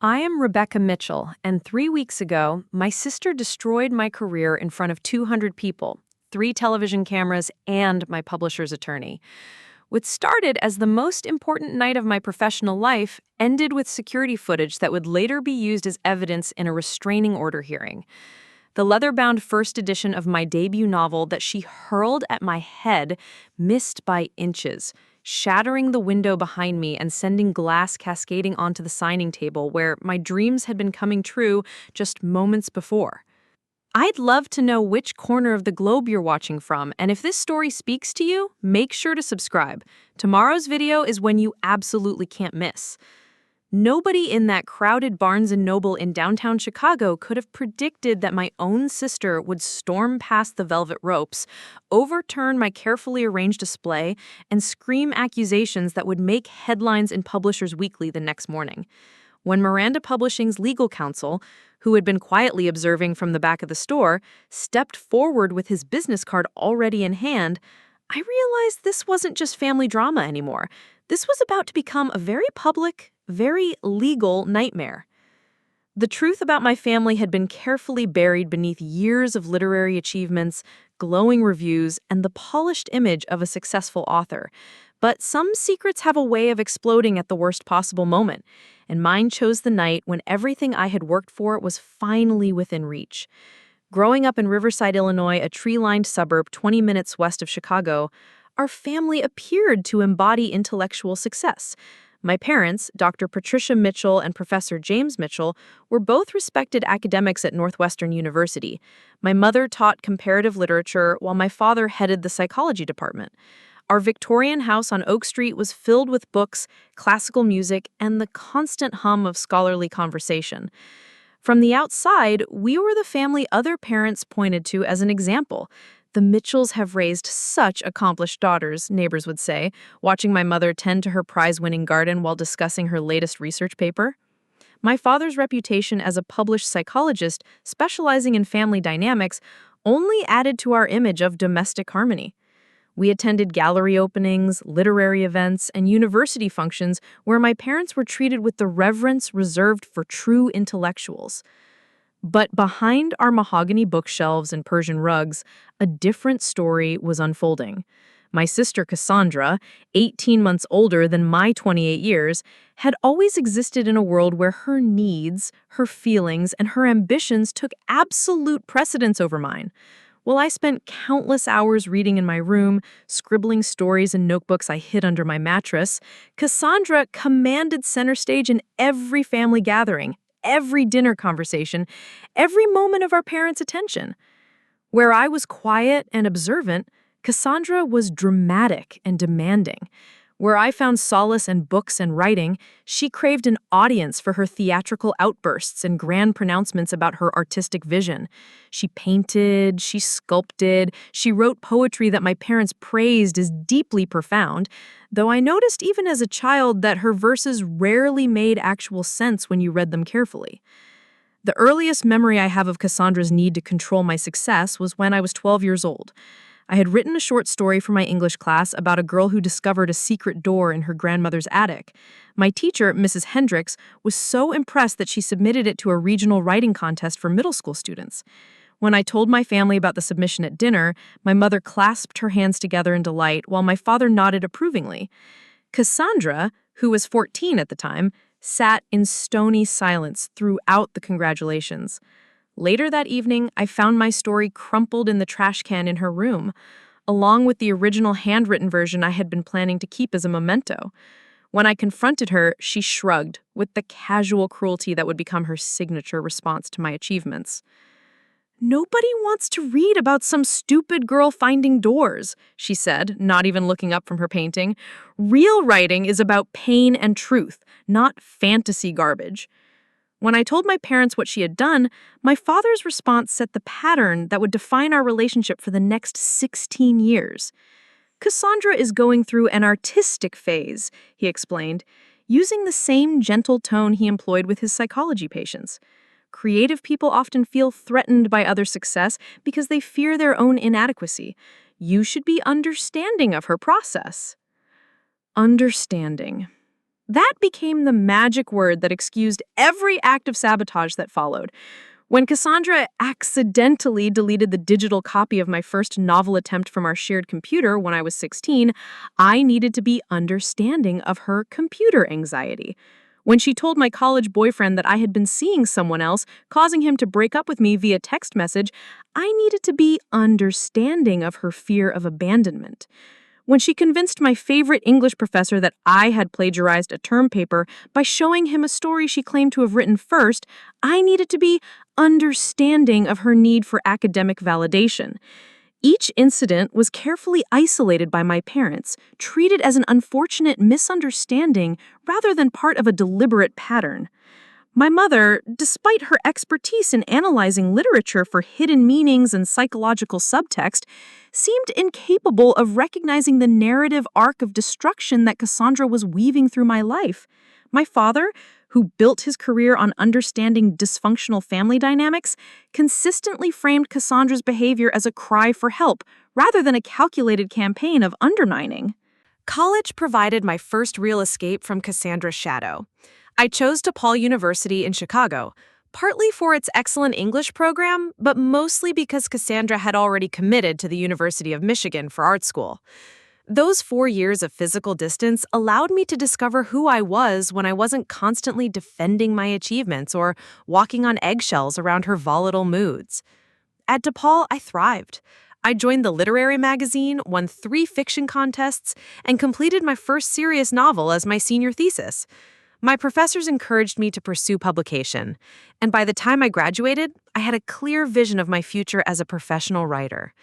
I am Rebecca Mitchell, and 3 weeks ago, my sister destroyed my career in front of 200 people, 3 television cameras, and my publisher's attorney. What started as the most important night of my professional life ended with security footage that would later be used as evidence in a restraining order hearing. The leather-bound first edition of my debut novel that she hurled at my head missed by inches, shattering the window behind me and sending glass cascading onto the signing table where my dreams had been coming true just moments before. I'd love to know which corner of the globe you're watching from, and if this story speaks to you, make sure to subscribe. Tomorrow's video is one you absolutely can't miss. Nobody in that crowded Barnes & Noble in downtown Chicago could have predicted that my own sister would storm past the velvet ropes, overturn my carefully arranged display, and scream accusations that would make headlines in Publishers Weekly the next morning. When Miranda Publishing's legal counsel, who had been quietly observing from the back of the store, stepped forward with his business card already in hand, I realized this wasn't just family drama anymore. This was about to become a very public, very legal nightmare. The truth about my family had been carefully buried beneath years of literary achievements, glowing reviews, and the polished image of a successful author. But some secrets have a way of exploding at the worst possible moment, and mine chose the night when everything I had worked for was finally within reach. Growing up in Riverside, Illinois, a tree-lined suburb 20 minutes west of Chicago, our family appeared to embody intellectual success. My parents, Dr. Patricia Mitchell and Professor James Mitchell, were both respected academics at Northwestern University. My mother taught comparative literature, while my father headed the psychology department. Our Victorian house on Oak Street was filled with books, classical music, and the constant hum of scholarly conversation. From the outside, we were the family other parents pointed to as an example. The Mitchells have raised such accomplished daughters, neighbors would say, watching my mother tend to her prize-winning garden while discussing her latest research paper. My father's reputation as a published psychologist specializing in family dynamics only added to our image of domestic harmony. We attended gallery openings, literary events, and university functions where my parents were treated with the reverence reserved for true intellectuals. But behind our mahogany bookshelves and Persian rugs, a different story was unfolding. My sister Cassandra, 18 months older than my 28 years, had always existed in a world where her needs, her feelings, and her ambitions took absolute precedence over mine. While I spent countless hours reading in my room, scribbling stories in notebooks I hid under my mattress, Cassandra commanded center stage in every family gathering, every dinner conversation, every moment of our parents' attention. Where I was quiet and observant, Cassandra was dramatic and demanding. Where I found solace in books and writing, she craved an audience for her theatrical outbursts and grand pronouncements about her artistic vision. She painted, she sculpted, she wrote poetry that my parents praised as deeply profound, though I noticed even as a child that her verses rarely made actual sense when you read them carefully. The earliest memory I have of Cassandra's need to control my success was when I was 12 years old. I had written a short story for my English class about a girl who discovered a secret door in her grandmother's attic. My teacher, Mrs. Hendricks, was so impressed that she submitted it to a regional writing contest for middle school students. When I told my family about the submission at dinner, my mother clasped her hands together in delight while my father nodded approvingly. Cassandra, who was 14 at the time, sat in stony silence throughout the congratulations. Later that evening, I found my story crumpled in the trash can in her room, along with the original handwritten version I had been planning to keep as a memento. When I confronted her, she shrugged, with the casual cruelty that would become her signature response to my achievements. "Nobody wants to read about some stupid girl finding doors," she said, not even looking up from her painting. "Real writing is about pain and truth, not fantasy garbage." When I told my parents what she had done, my father's response set the pattern that would define our relationship for the next 16 years. "Cassandra is going through an artistic phase," he explained, using the same gentle tone he employed with his psychology patients. "Creative people often feel threatened by other success because they fear their own inadequacy. You should be understanding of her process." Understanding. That became the magic word that excused every act of sabotage that followed. When Cassandra accidentally deleted the digital copy of my first novel attempt from our shared computer when I was 16, I needed to be understanding of her computer anxiety. When she told my college boyfriend that I had been seeing someone else, causing him to break up with me via text message, I needed to be understanding of her fear of abandonment. When she convinced my favorite English professor that I had plagiarized a term paper by showing him a story she claimed to have written first, I needed to be understanding of her need for academic validation. Each incident was carefully isolated by my parents, treated as an unfortunate misunderstanding rather than part of a deliberate pattern. My mother, despite her expertise in analyzing literature for hidden meanings and psychological subtext, seemed incapable of recognizing the narrative arc of destruction that Cassandra was weaving through my life. My father, who built his career on understanding dysfunctional family dynamics, consistently framed Cassandra's behavior as a cry for help rather than a calculated campaign of undermining. College provided my first real escape from Cassandra's shadow. I chose DePaul University in Chicago, partly for its excellent English program, but mostly because Cassandra had already committed to the University of Michigan for art school. Those 4 years of physical distance allowed me to discover who I was when I wasn't constantly defending my achievements or walking on eggshells around her volatile moods. At DePaul, I thrived. I joined the literary magazine, won 3 fiction contests, and completed my first serious novel as my senior thesis. My professors encouraged me to pursue publication, and by the time I graduated, I had a clear vision of my future as a professional writer.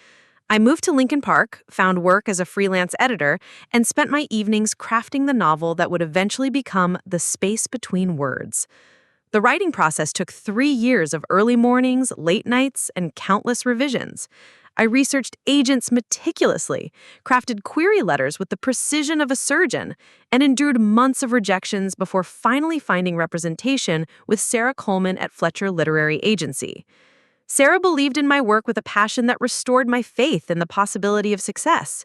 I moved to Lincoln Park, found work as a freelance editor, and spent my evenings crafting the novel that would eventually become The Space Between Words. The writing process took 3 years of early mornings, late nights, and countless revisions. I researched agents meticulously, crafted query letters with the precision of a surgeon, and endured months of rejections before finally finding representation with Sarah Coleman at Fletcher Literary Agency. Sarah believed in my work with a passion that restored my faith in the possibility of success.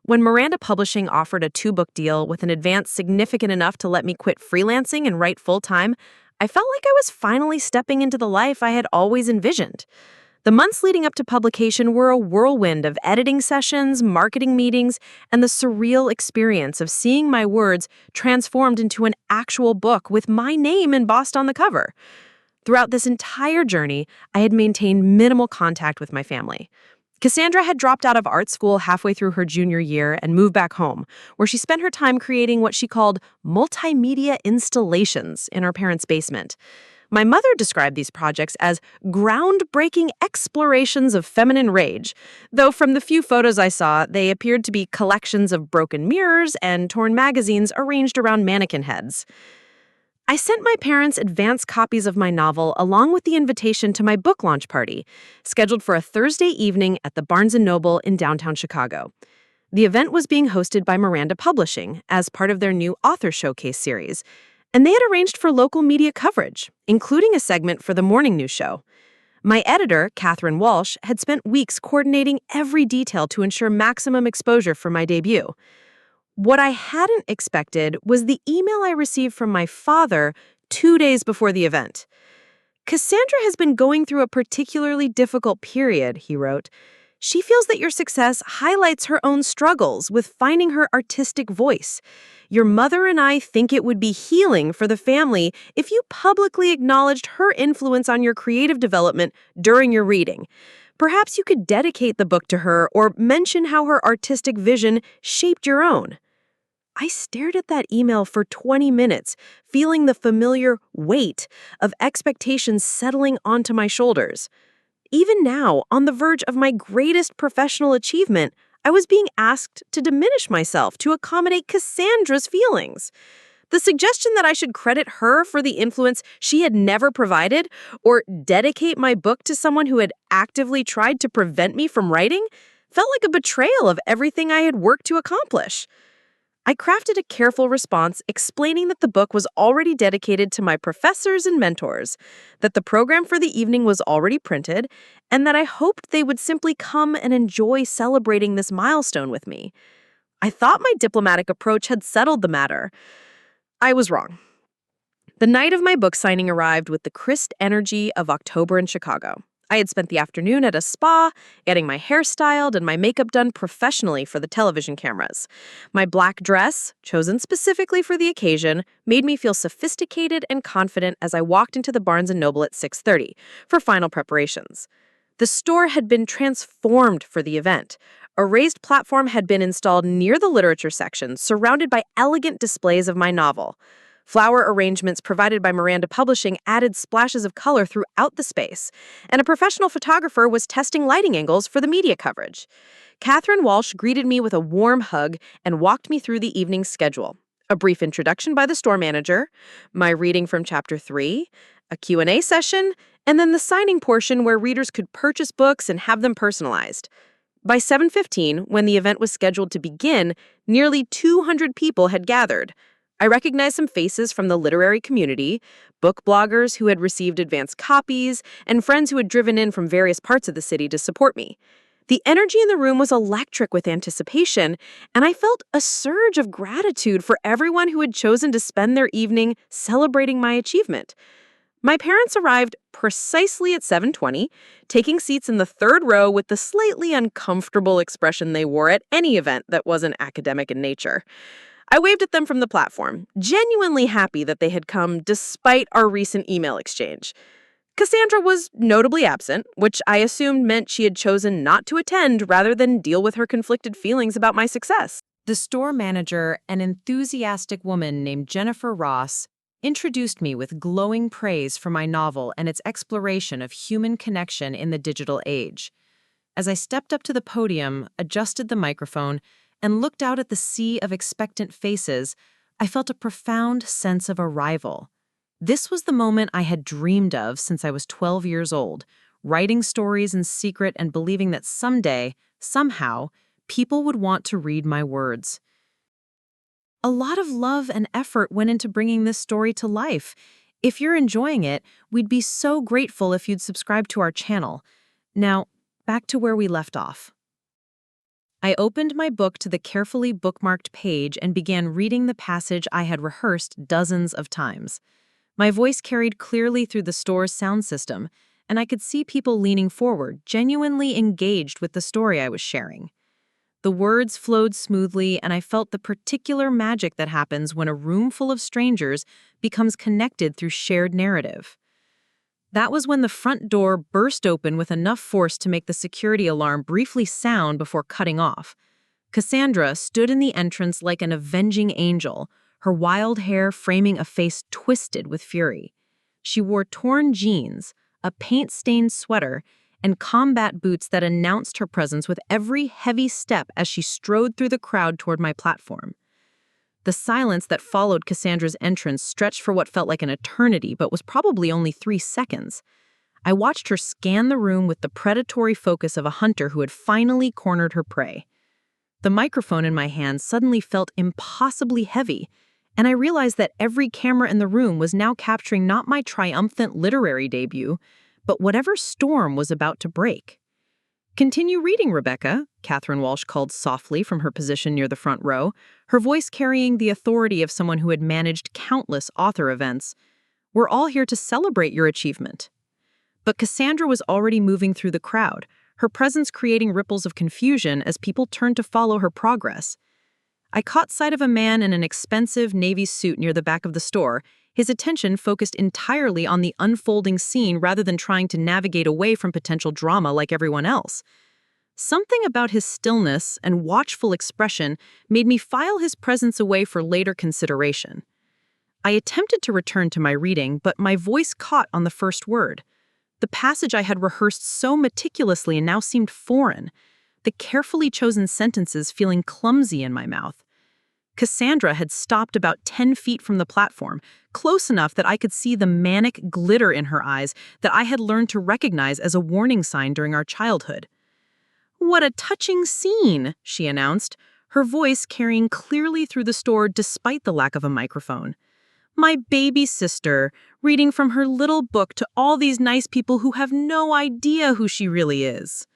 When Miranda Publishing offered a 2-book deal with an advance significant enough to let me quit freelancing and write full-time, I felt like I was finally stepping into the life I had always envisioned. The months leading up to publication were a whirlwind of editing sessions, marketing meetings, and the surreal experience of seeing my words transformed into an actual book with my name embossed on the cover. Throughout this entire journey, I had maintained minimal contact with my family. Cassandra had dropped out of art school halfway through her junior year and moved back home, where she spent her time creating what she called multimedia installations in our parents' basement. My mother described these projects as groundbreaking explorations of feminine rage, though from the few photos I saw, they appeared to be collections of broken mirrors and torn magazines arranged around mannequin heads. I sent my parents advance copies of my novel along with the invitation to my book launch party, scheduled for a Thursday evening at the Barnes & Noble in downtown Chicago. The event was being hosted by Miranda Publishing as part of their new author showcase series, and they had arranged for local media coverage, including a segment for the morning news show. My editor, Catherine Walsh, had spent weeks coordinating every detail to ensure maximum exposure for my debut. What I hadn't expected was the email I received from my father 2 days before the event. "Cassandra has been going through a particularly difficult period," he wrote. "She feels that your success highlights her own struggles with finding her artistic voice. Your mother and I think it would be healing for the family if you publicly acknowledged her influence on your creative development during your reading. Perhaps you could dedicate the book to her or mention how her artistic vision shaped your own." I stared at that email for 20 minutes, feeling the familiar weight of expectations settling onto my shoulders. Even now, on the verge of my greatest professional achievement, I was being asked to diminish myself to accommodate Cassandra's feelings. The suggestion that I should credit her for the influence she had never provided or dedicate my book to someone who had actively tried to prevent me from writing felt like a betrayal of everything I had worked to accomplish. I crafted a careful response explaining that the book was already dedicated to my professors and mentors, that the program for the evening was already printed, and that I hoped they would simply come and enjoy celebrating this milestone with me. I thought my diplomatic approach had settled the matter. I was wrong. The night of my book signing arrived with the crisp energy of October in Chicago. I had spent the afternoon at a spa, getting my hair styled and my makeup done professionally for the television cameras. My black dress, chosen specifically for the occasion, made me feel sophisticated and confident as I walked into the Barnes & Noble at 6:30 for final preparations. The store had been transformed for the event. A raised platform had been installed near the literature section, surrounded by elegant displays of my novel. Flower arrangements provided by Miranda Publishing added splashes of color throughout the space, and a professional photographer was testing lighting angles for the media coverage. Catherine Walsh greeted me with a warm hug and walked me through the evening's schedule. A brief introduction by the store manager, my reading from Chapter 3, a Q&A session, and then the signing portion where readers could purchase books and have them personalized. By 7:15, when the event was scheduled to begin, nearly 200 people had gathered. I recognized some faces from the literary community, book bloggers who had received advance copies, and friends who had driven in from various parts of the city to support me. The energy in the room was electric with anticipation, and I felt a surge of gratitude for everyone who had chosen to spend their evening celebrating my achievement. My parents arrived precisely at 7:20, taking seats in the third row with the slightly uncomfortable expression they wore at any event that wasn't academic in nature. I waved at them from the platform, genuinely happy that they had come despite our recent email exchange. Cassandra was notably absent, which I assumed meant she had chosen not to attend rather than deal with her conflicted feelings about my success. The store manager, an enthusiastic woman named Jennifer Ross, introduced me with glowing praise for my novel and its exploration of human connection in the digital age. As I stepped up to the podium, adjusted the microphone, and looked out at the sea of expectant faces, I felt a profound sense of arrival. This was the moment I had dreamed of since I was 12 years old, writing stories in secret and believing that someday, somehow, people would want to read my words. A lot of love and effort went into bringing this story to life. If you're enjoying it, we'd be so grateful if you'd subscribe to our channel. Now, back to where we left off. I opened my book to the carefully bookmarked page and began reading the passage I had rehearsed dozens of times. My voice carried clearly through the store's sound system, and I could see people leaning forward, genuinely engaged with the story I was sharing. The words flowed smoothly, and I felt the particular magic that happens when a room full of strangers becomes connected through shared narrative. That was when the front door burst open with enough force to make the security alarm briefly sound before cutting off. Cassandra stood in the entrance like an avenging angel, her wild hair framing a face twisted with fury. She wore torn jeans, a paint-stained sweater, and combat boots that announced her presence with every heavy step as she strode through the crowd toward my platform. The silence that followed Cassandra's entrance stretched for what felt like an eternity, but was probably only 3 seconds. I watched her scan the room with the predatory focus of a hunter who had finally cornered her prey. The microphone in my hand suddenly felt impossibly heavy, and I realized that every camera in the room was now capturing not my triumphant literary debut, but whatever storm was about to break. "Continue reading, Rebecca," Catherine Walsh called softly from her position near the front row, her voice carrying the authority of someone who had managed countless author events. "We're all here to celebrate your achievement." But Cassandra was already moving through the crowd, her presence creating ripples of confusion as people turned to follow her progress. I caught sight of a man in an expensive navy suit near the back of the store, his attention focused entirely on the unfolding scene rather than trying to navigate away from potential drama like everyone else. Something about his stillness and watchful expression made me file his presence away for later consideration. I attempted to return to my reading, but my voice caught on the first word. The passage I had rehearsed so meticulously now seemed foreign, the carefully chosen sentences feeling clumsy in my mouth. Cassandra had stopped about 10 feet from the platform, close enough that I could see the manic glitter in her eyes that I had learned to recognize as a warning sign during our childhood. "What a touching scene," she announced, her voice carrying clearly through the store despite the lack of a microphone. "My baby sister, reading from her little book to all these nice people who have no idea who she really is."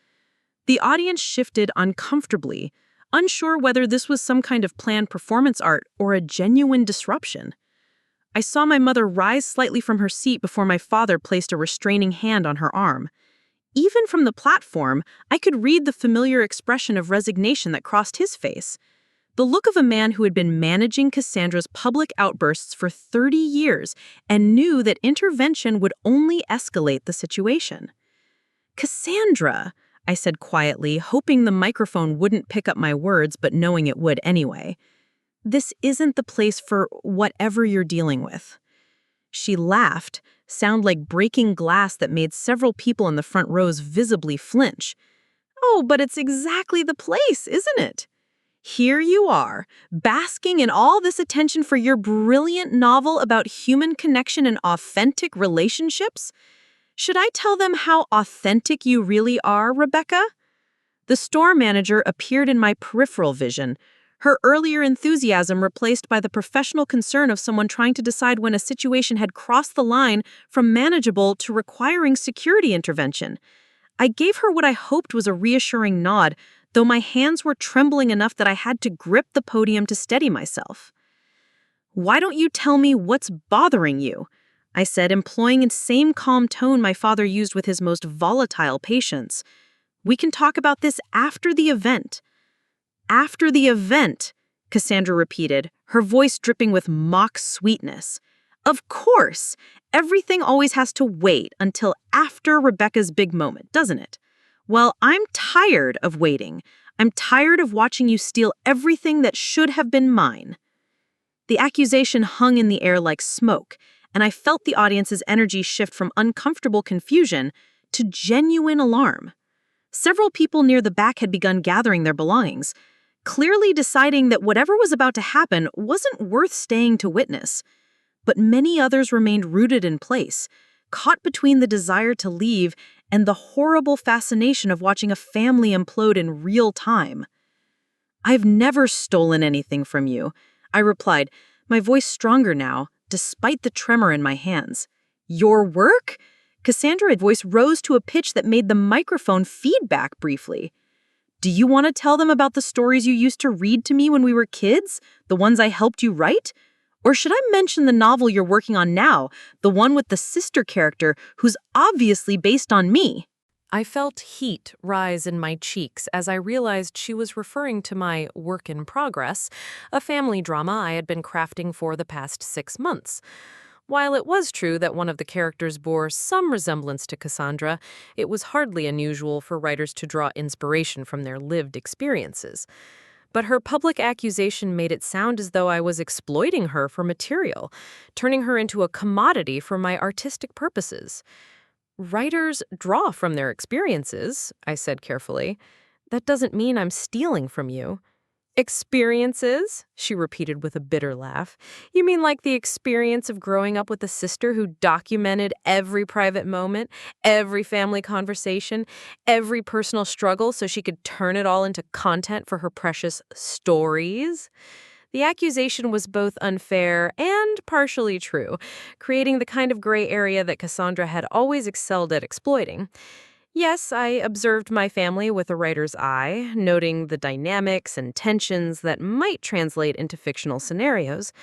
The audience shifted uncomfortably, unsure whether this was some kind of planned performance art or a genuine disruption. I saw my mother rise slightly from her seat before my father placed a restraining hand on her arm. Even from the platform, I could read the familiar expression of resignation that crossed his face. The look of a man who had been managing Cassandra's public outbursts for 30 years and knew that intervention would only escalate the situation. "Cassandra," I said quietly, hoping the microphone wouldn't pick up my words but knowing it would anyway. "This isn't the place for whatever you're dealing with." She laughed, sound like breaking glass that made several people in the front rows visibly flinch. "Oh, but it's exactly the place, isn't it? Here you are, basking in all this attention for your brilliant novel about human connection and authentic relationships. Should I tell them how authentic you really are, Rebecca?" The store manager appeared in my peripheral vision, her earlier enthusiasm replaced by the professional concern of someone trying to decide when a situation had crossed the line from manageable to requiring security intervention. I gave her what I hoped was a reassuring nod, though my hands were trembling enough that I had to grip the podium to steady myself. "Why don't you tell me what's bothering you?" I said, employing the same calm tone my father used with his most volatile patients. "We can talk about this after the event." "After the event," Cassandra repeated, her voice dripping with mock sweetness. "Of course, everything always has to wait until after Rebecca's big moment, doesn't it? Well, I'm tired of waiting. I'm tired of watching you steal everything that should have been mine." The accusation hung in the air like smoke, and I felt the audience's energy shift from uncomfortable confusion to genuine alarm. Several people near the back had begun gathering their belongings, clearly deciding that whatever was about to happen wasn't worth staying to witness. But many others remained rooted in place, caught between the desire to leave and the horrible fascination of watching a family implode in real time. "I've never stolen anything from you," I replied, my voice stronger now, despite the tremor in my hands. "Your work?" Cassandra's voice rose to a pitch that made the microphone feedback briefly. "Do you want to tell them about the stories you used to read to me when we were kids, the ones I helped you write? Or should I mention the novel you're working on now, the one with the sister character who's obviously based on me?" I felt heat rise in my cheeks as I realized she was referring to my work in progress, a family drama I had been crafting for the past 6 months. While it was true that one of the characters bore some resemblance to Cassandra, it was hardly unusual for writers to draw inspiration from their lived experiences. But her public accusation made it sound as though I was exploiting her for material, turning her into a commodity for my artistic purposes. "Writers draw from their experiences," I said carefully. "That doesn't mean I'm stealing from you." "Experiences?" she repeated with a bitter laugh. "You mean like the experience of growing up with a sister who documented every private moment, every family conversation, every personal struggle so she could turn it all into content for her precious stories?" The accusation was both unfair and partially true, creating the kind of gray area that Cassandra had always excelled at exploiting. Yes, I observed my family with a writer's eye, noting the dynamics and tensions that might translate into fictional scenarios,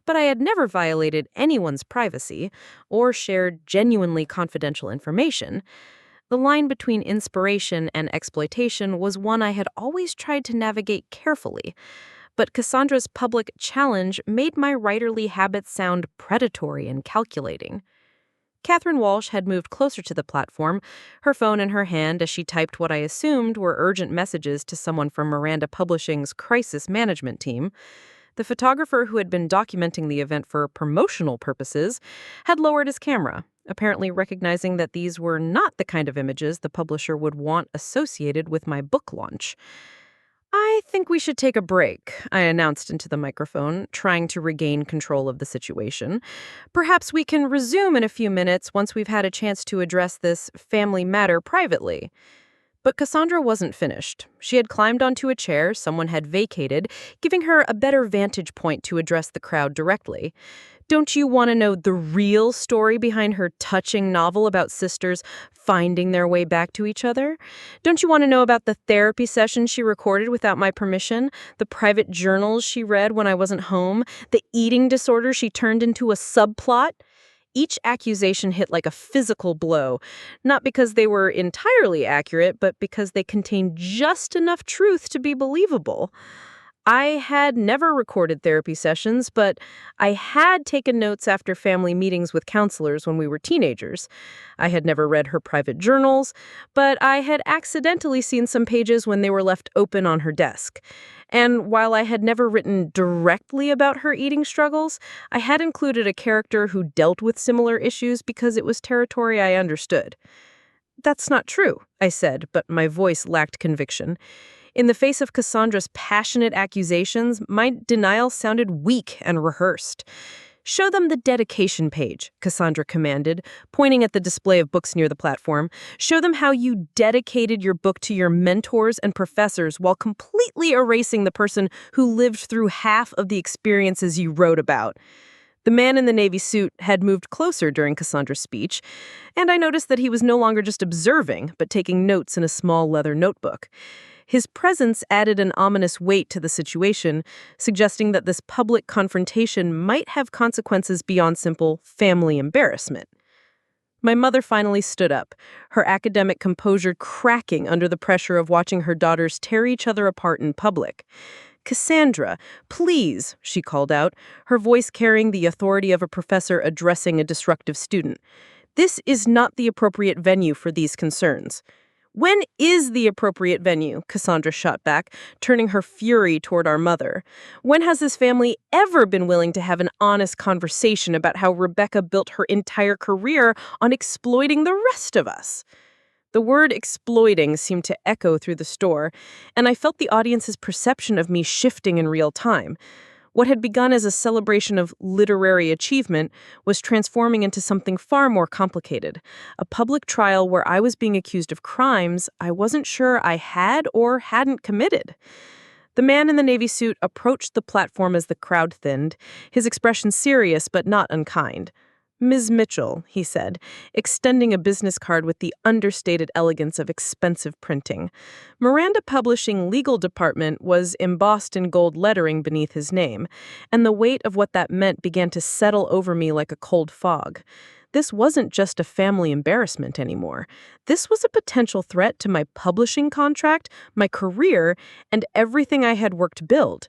but I had never violated anyone's privacy or shared genuinely confidential information. The line between inspiration and exploitation was one I had always tried to navigate carefully, but Cassandra's public challenge made my writerly habits sound predatory and calculating. Catherine Walsh had moved closer to the platform, her phone in her hand as she typed what I assumed were urgent messages to someone from Miranda Publishing's crisis management team. The photographer who had been documenting the event for promotional purposes had lowered his camera, apparently recognizing that these were not the kind of images the publisher would want associated with my book launch. "I think we should take a break," I announced into the microphone, trying to regain control of the situation. "Perhaps we can resume in a few minutes once we've had a chance to address this family matter privately." But Cassandra wasn't finished. She had climbed onto a chair someone had vacated, giving her a better vantage point to address the crowd directly. Don't you want to know the real story behind her touching novel about sisters finding their way back to each other? Don't you want to know about the therapy sessions she recorded without my permission, the private journals she read when I wasn't home, the eating disorder she turned into a subplot? Each accusation hit like a physical blow, not because they were entirely accurate, but because they contained just enough truth to be believable. I had never recorded therapy sessions, but I had taken notes after family meetings with counselors when we were teenagers. I had never read her private journals, but I had accidentally seen some pages when they were left open on her desk. And while I had never written directly about her eating struggles, I had included a character who dealt with similar issues because it was territory I understood. "That's not true," I said, but my voice lacked conviction. In the face of Cassandra's passionate accusations, my denial sounded weak and rehearsed. "Show them the dedication page," Cassandra commanded, pointing at the display of books near the platform. "Show them how you dedicated your book to your mentors and professors while completely erasing the person who lived through half of the experiences you wrote about." The man in the navy suit had moved closer during Cassandra's speech, and I noticed that he was no longer just observing, but taking notes in a small leather notebook. His presence added an ominous weight to the situation, suggesting that this public confrontation might have consequences beyond simple family embarrassment. My mother finally stood up, her academic composure cracking under the pressure of watching her daughters tear each other apart in public. "Cassandra, please," she called out, her voice carrying the authority of a professor addressing a disruptive student. "This is not the appropriate venue for these concerns." "When is the appropriate venue?" Cassandra shot back, turning her fury toward our mother. "When has this family ever been willing to have an honest conversation about how Rebecca built her entire career on exploiting the rest of us?" The word exploiting seemed to echo through the store, and I felt the audience's perception of me shifting in real time. What had begun as a celebration of literary achievement was transforming into something far more complicated, a public trial where I was being accused of crimes I wasn't sure I had or hadn't committed. The man in the navy suit approached the platform as the crowd thinned, his expression serious but not unkind. "Ms. Mitchell," he said, extending a business card with the understated elegance of expensive printing. Miranda Publishing Legal Department was embossed in gold lettering beneath his name, and the weight of what that meant began to settle over me like a cold fog. This wasn't just a family embarrassment anymore. This was a potential threat to my publishing contract, my career, and everything I had worked to build.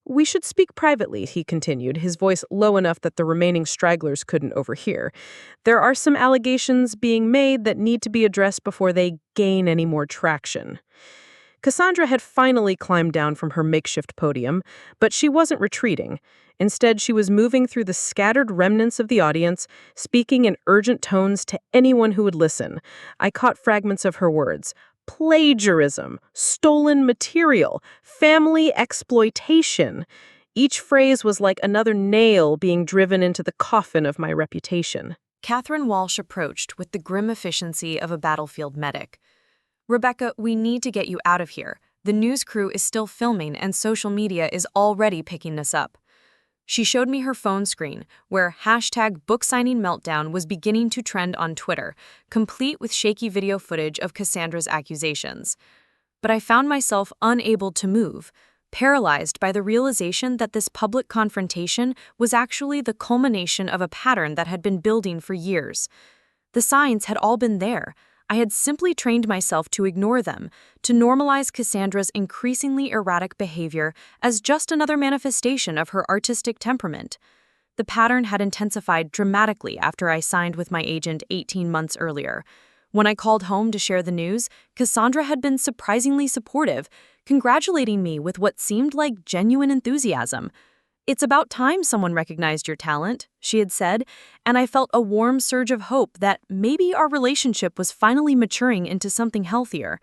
"We should speak privately," he continued, his voice low enough that the remaining stragglers couldn't overhear. "There are some allegations being made that need to be addressed before they gain any more traction." Cassandra had finally climbed down from her makeshift podium, but she wasn't retreating. Instead, she was moving through the scattered remnants of the audience, speaking in urgent tones to anyone who would listen. I caught fragments of her words. "Plagiarism, stolen material, family exploitation." Each phrase was like another nail being driven into the coffin of my reputation. Catherine Walsh approached with the grim efficiency of a battlefield medic. "Rebecca, we need to get you out of here. The news crew is still filming and social media is already picking this up." She showed me her phone screen, where #BookSigningMeltdown was beginning to trend on Twitter, complete with shaky video footage of Cassandra's accusations. But I found myself unable to move, paralyzed by the realization that this public confrontation was actually the culmination of a pattern that had been building for years. The signs had all been there. I had simply trained myself to ignore them, to normalize Cassandra's increasingly erratic behavior as just another manifestation of her artistic temperament. The pattern had intensified dramatically after I signed with my agent 18 months earlier. When I called home to share the news, Cassandra had been surprisingly supportive, congratulating me with what seemed like genuine enthusiasm. "It's about time someone recognized your talent," she had said, and I felt a warm surge of hope that maybe our relationship was finally maturing into something healthier.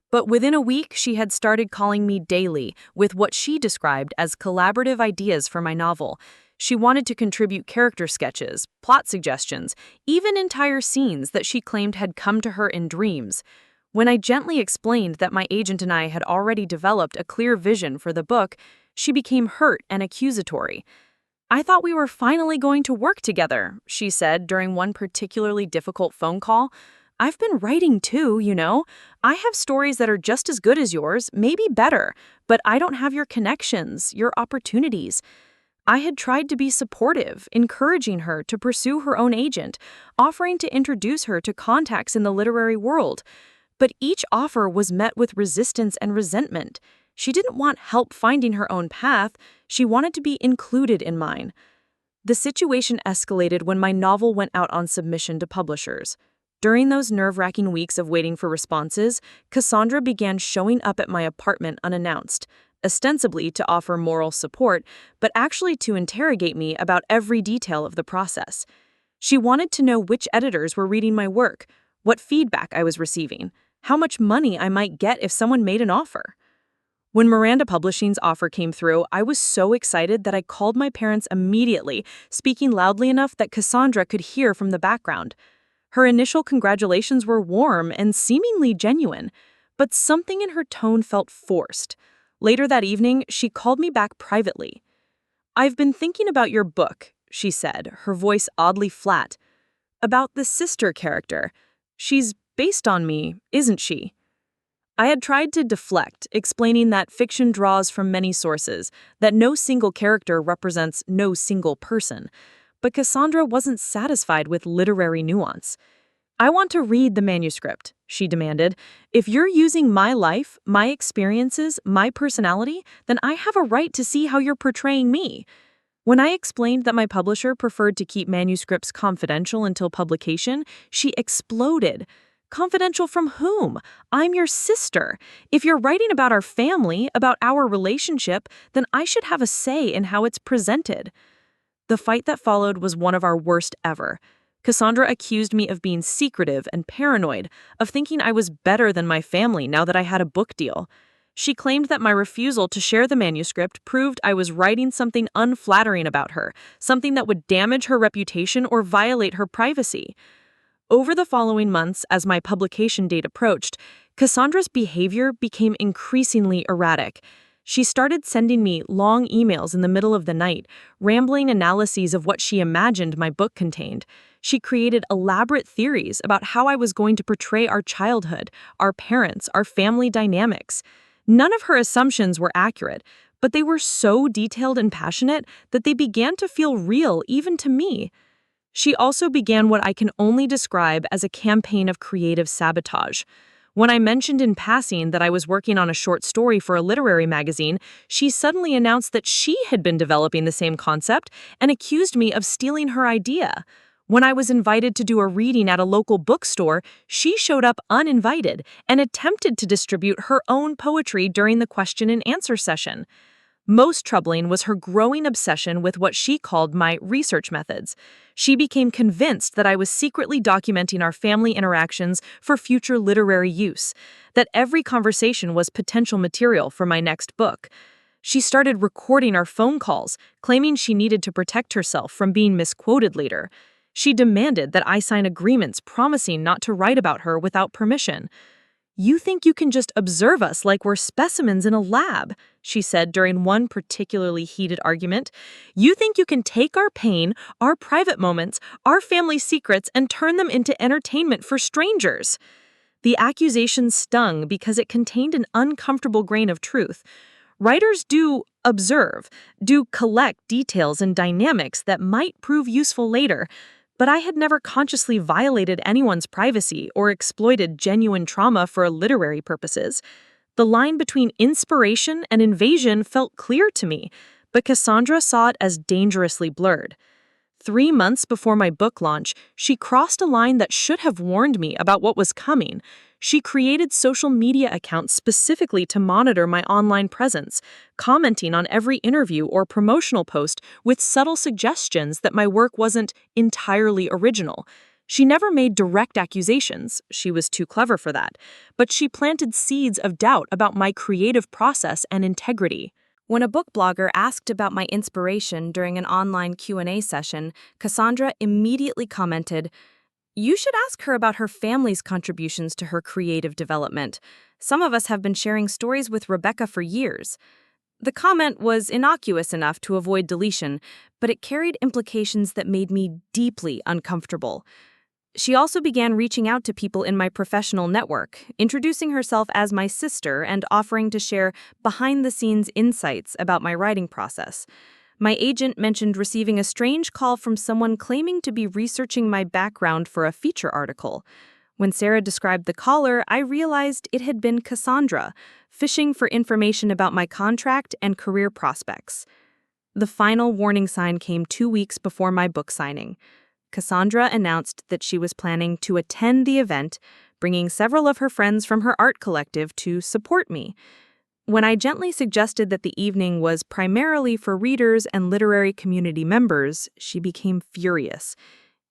But within a week, she had started calling me daily with what she described as collaborative ideas for my novel. She wanted to contribute character sketches, plot suggestions, even entire scenes that she claimed had come to her in dreams. When I gently explained that my agent and I had already developed a clear vision for the book, she became hurt and accusatory. "I thought we were finally going to work together," she said during one particularly difficult phone call. "I've been writing too, you know. I have stories that are just as good as yours, maybe better, but I don't have your connections, your opportunities." I had tried to be supportive, encouraging her to pursue her own agent, offering to introduce her to contacts in the literary world. But each offer was met with resistance and resentment. She didn't want help finding her own path, she wanted to be included in mine. The situation escalated when my novel went out on submission to publishers. During those nerve-wracking weeks of waiting for responses, Cassandra began showing up at my apartment unannounced, ostensibly to offer moral support, but actually to interrogate me about every detail of the process. She wanted to know which editors were reading my work, what feedback I was receiving, how much money I might get if someone made an offer. When Miranda Publishing's offer came through, I was so excited that I called my parents immediately, speaking loudly enough that Cassandra could hear from the background. Her initial congratulations were warm and seemingly genuine, but something in her tone felt forced. Later that evening, she called me back privately. "I've been thinking about your book," she said, her voice oddly flat. "About the sister character. She's based on me, isn't she?" I had tried to deflect, explaining that fiction draws from many sources, that no single character represents no single person. But Cassandra wasn't satisfied with literary nuance. "I want to read the manuscript," she demanded. "If you're using my life, my experiences, my personality, then I have a right to see how you're portraying me." When I explained that my publisher preferred to keep manuscripts confidential until publication, she exploded. "Confidential from whom? I'm your sister. If you're writing about our family, about our relationship, then I should have a say in how it's presented." The fight that followed was one of our worst ever. Cassandra accused me of being secretive and paranoid, of thinking I was better than my family now that I had a book deal. She claimed that my refusal to share the manuscript proved I was writing something unflattering about her, something that would damage her reputation or violate her privacy. Over the following months, as my publication date approached, Cassandra's behavior became increasingly erratic. She started sending me long emails in the middle of the night, rambling analyses of what she imagined my book contained. She created elaborate theories about how I was going to portray our childhood, our parents, our family dynamics. None of her assumptions were accurate, but they were so detailed and passionate that they began to feel real even to me. She also began what I can only describe as a campaign of creative sabotage. When I mentioned in passing that I was working on a short story for a literary magazine, she suddenly announced that she had been developing the same concept and accused me of stealing her idea. When I was invited to do a reading at a local bookstore, she showed up uninvited and attempted to distribute her own poetry during the question and answer session. Most troubling was her growing obsession with what she called my research methods. She became convinced that I was secretly documenting our family interactions for future literary use, that every conversation was potential material for my next book. She started recording our phone calls, claiming she needed to protect herself from being misquoted later. She demanded that I sign agreements promising not to write about her without permission. "You think you can just observe us like we're specimens in a lab," she said during one particularly heated argument. "You think you can take our pain, our private moments, our family secrets, and turn them into entertainment for strangers." The accusation stung because it contained an uncomfortable grain of truth. Writers do observe, do collect details and dynamics that might prove useful later, but I had never consciously violated anyone's privacy or exploited genuine trauma for literary purposes. The line between inspiration and invasion felt clear to me, but Cassandra saw it as dangerously blurred. 3 months before my book launch, she crossed a line that should have warned me about what was coming. She created social media accounts specifically to monitor my online presence, commenting on every interview or promotional post with subtle suggestions that my work wasn't entirely original. She never made direct accusations, she was too clever for that, but she planted seeds of doubt about my creative process and integrity. When a book blogger asked about my inspiration during an online Q&A session, Cassandra immediately commented, "You should ask her about her family's contributions to her creative development. Some of us have been sharing stories with Rebecca for years." The comment was innocuous enough to avoid deletion, but it carried implications that made me deeply uncomfortable. She also began reaching out to people in my professional network, introducing herself as my sister and offering to share behind-the-scenes insights about my writing process. My agent mentioned receiving a strange call from someone claiming to be researching my background for a feature article. When Sarah described the caller, I realized it had been Cassandra, fishing for information about my contract and career prospects. The final warning sign came 2 weeks before my book signing. Cassandra announced that she was planning to attend the event, bringing several of her friends from her art collective to support me. When I gently suggested that the evening was primarily for readers and literary community members, she became furious.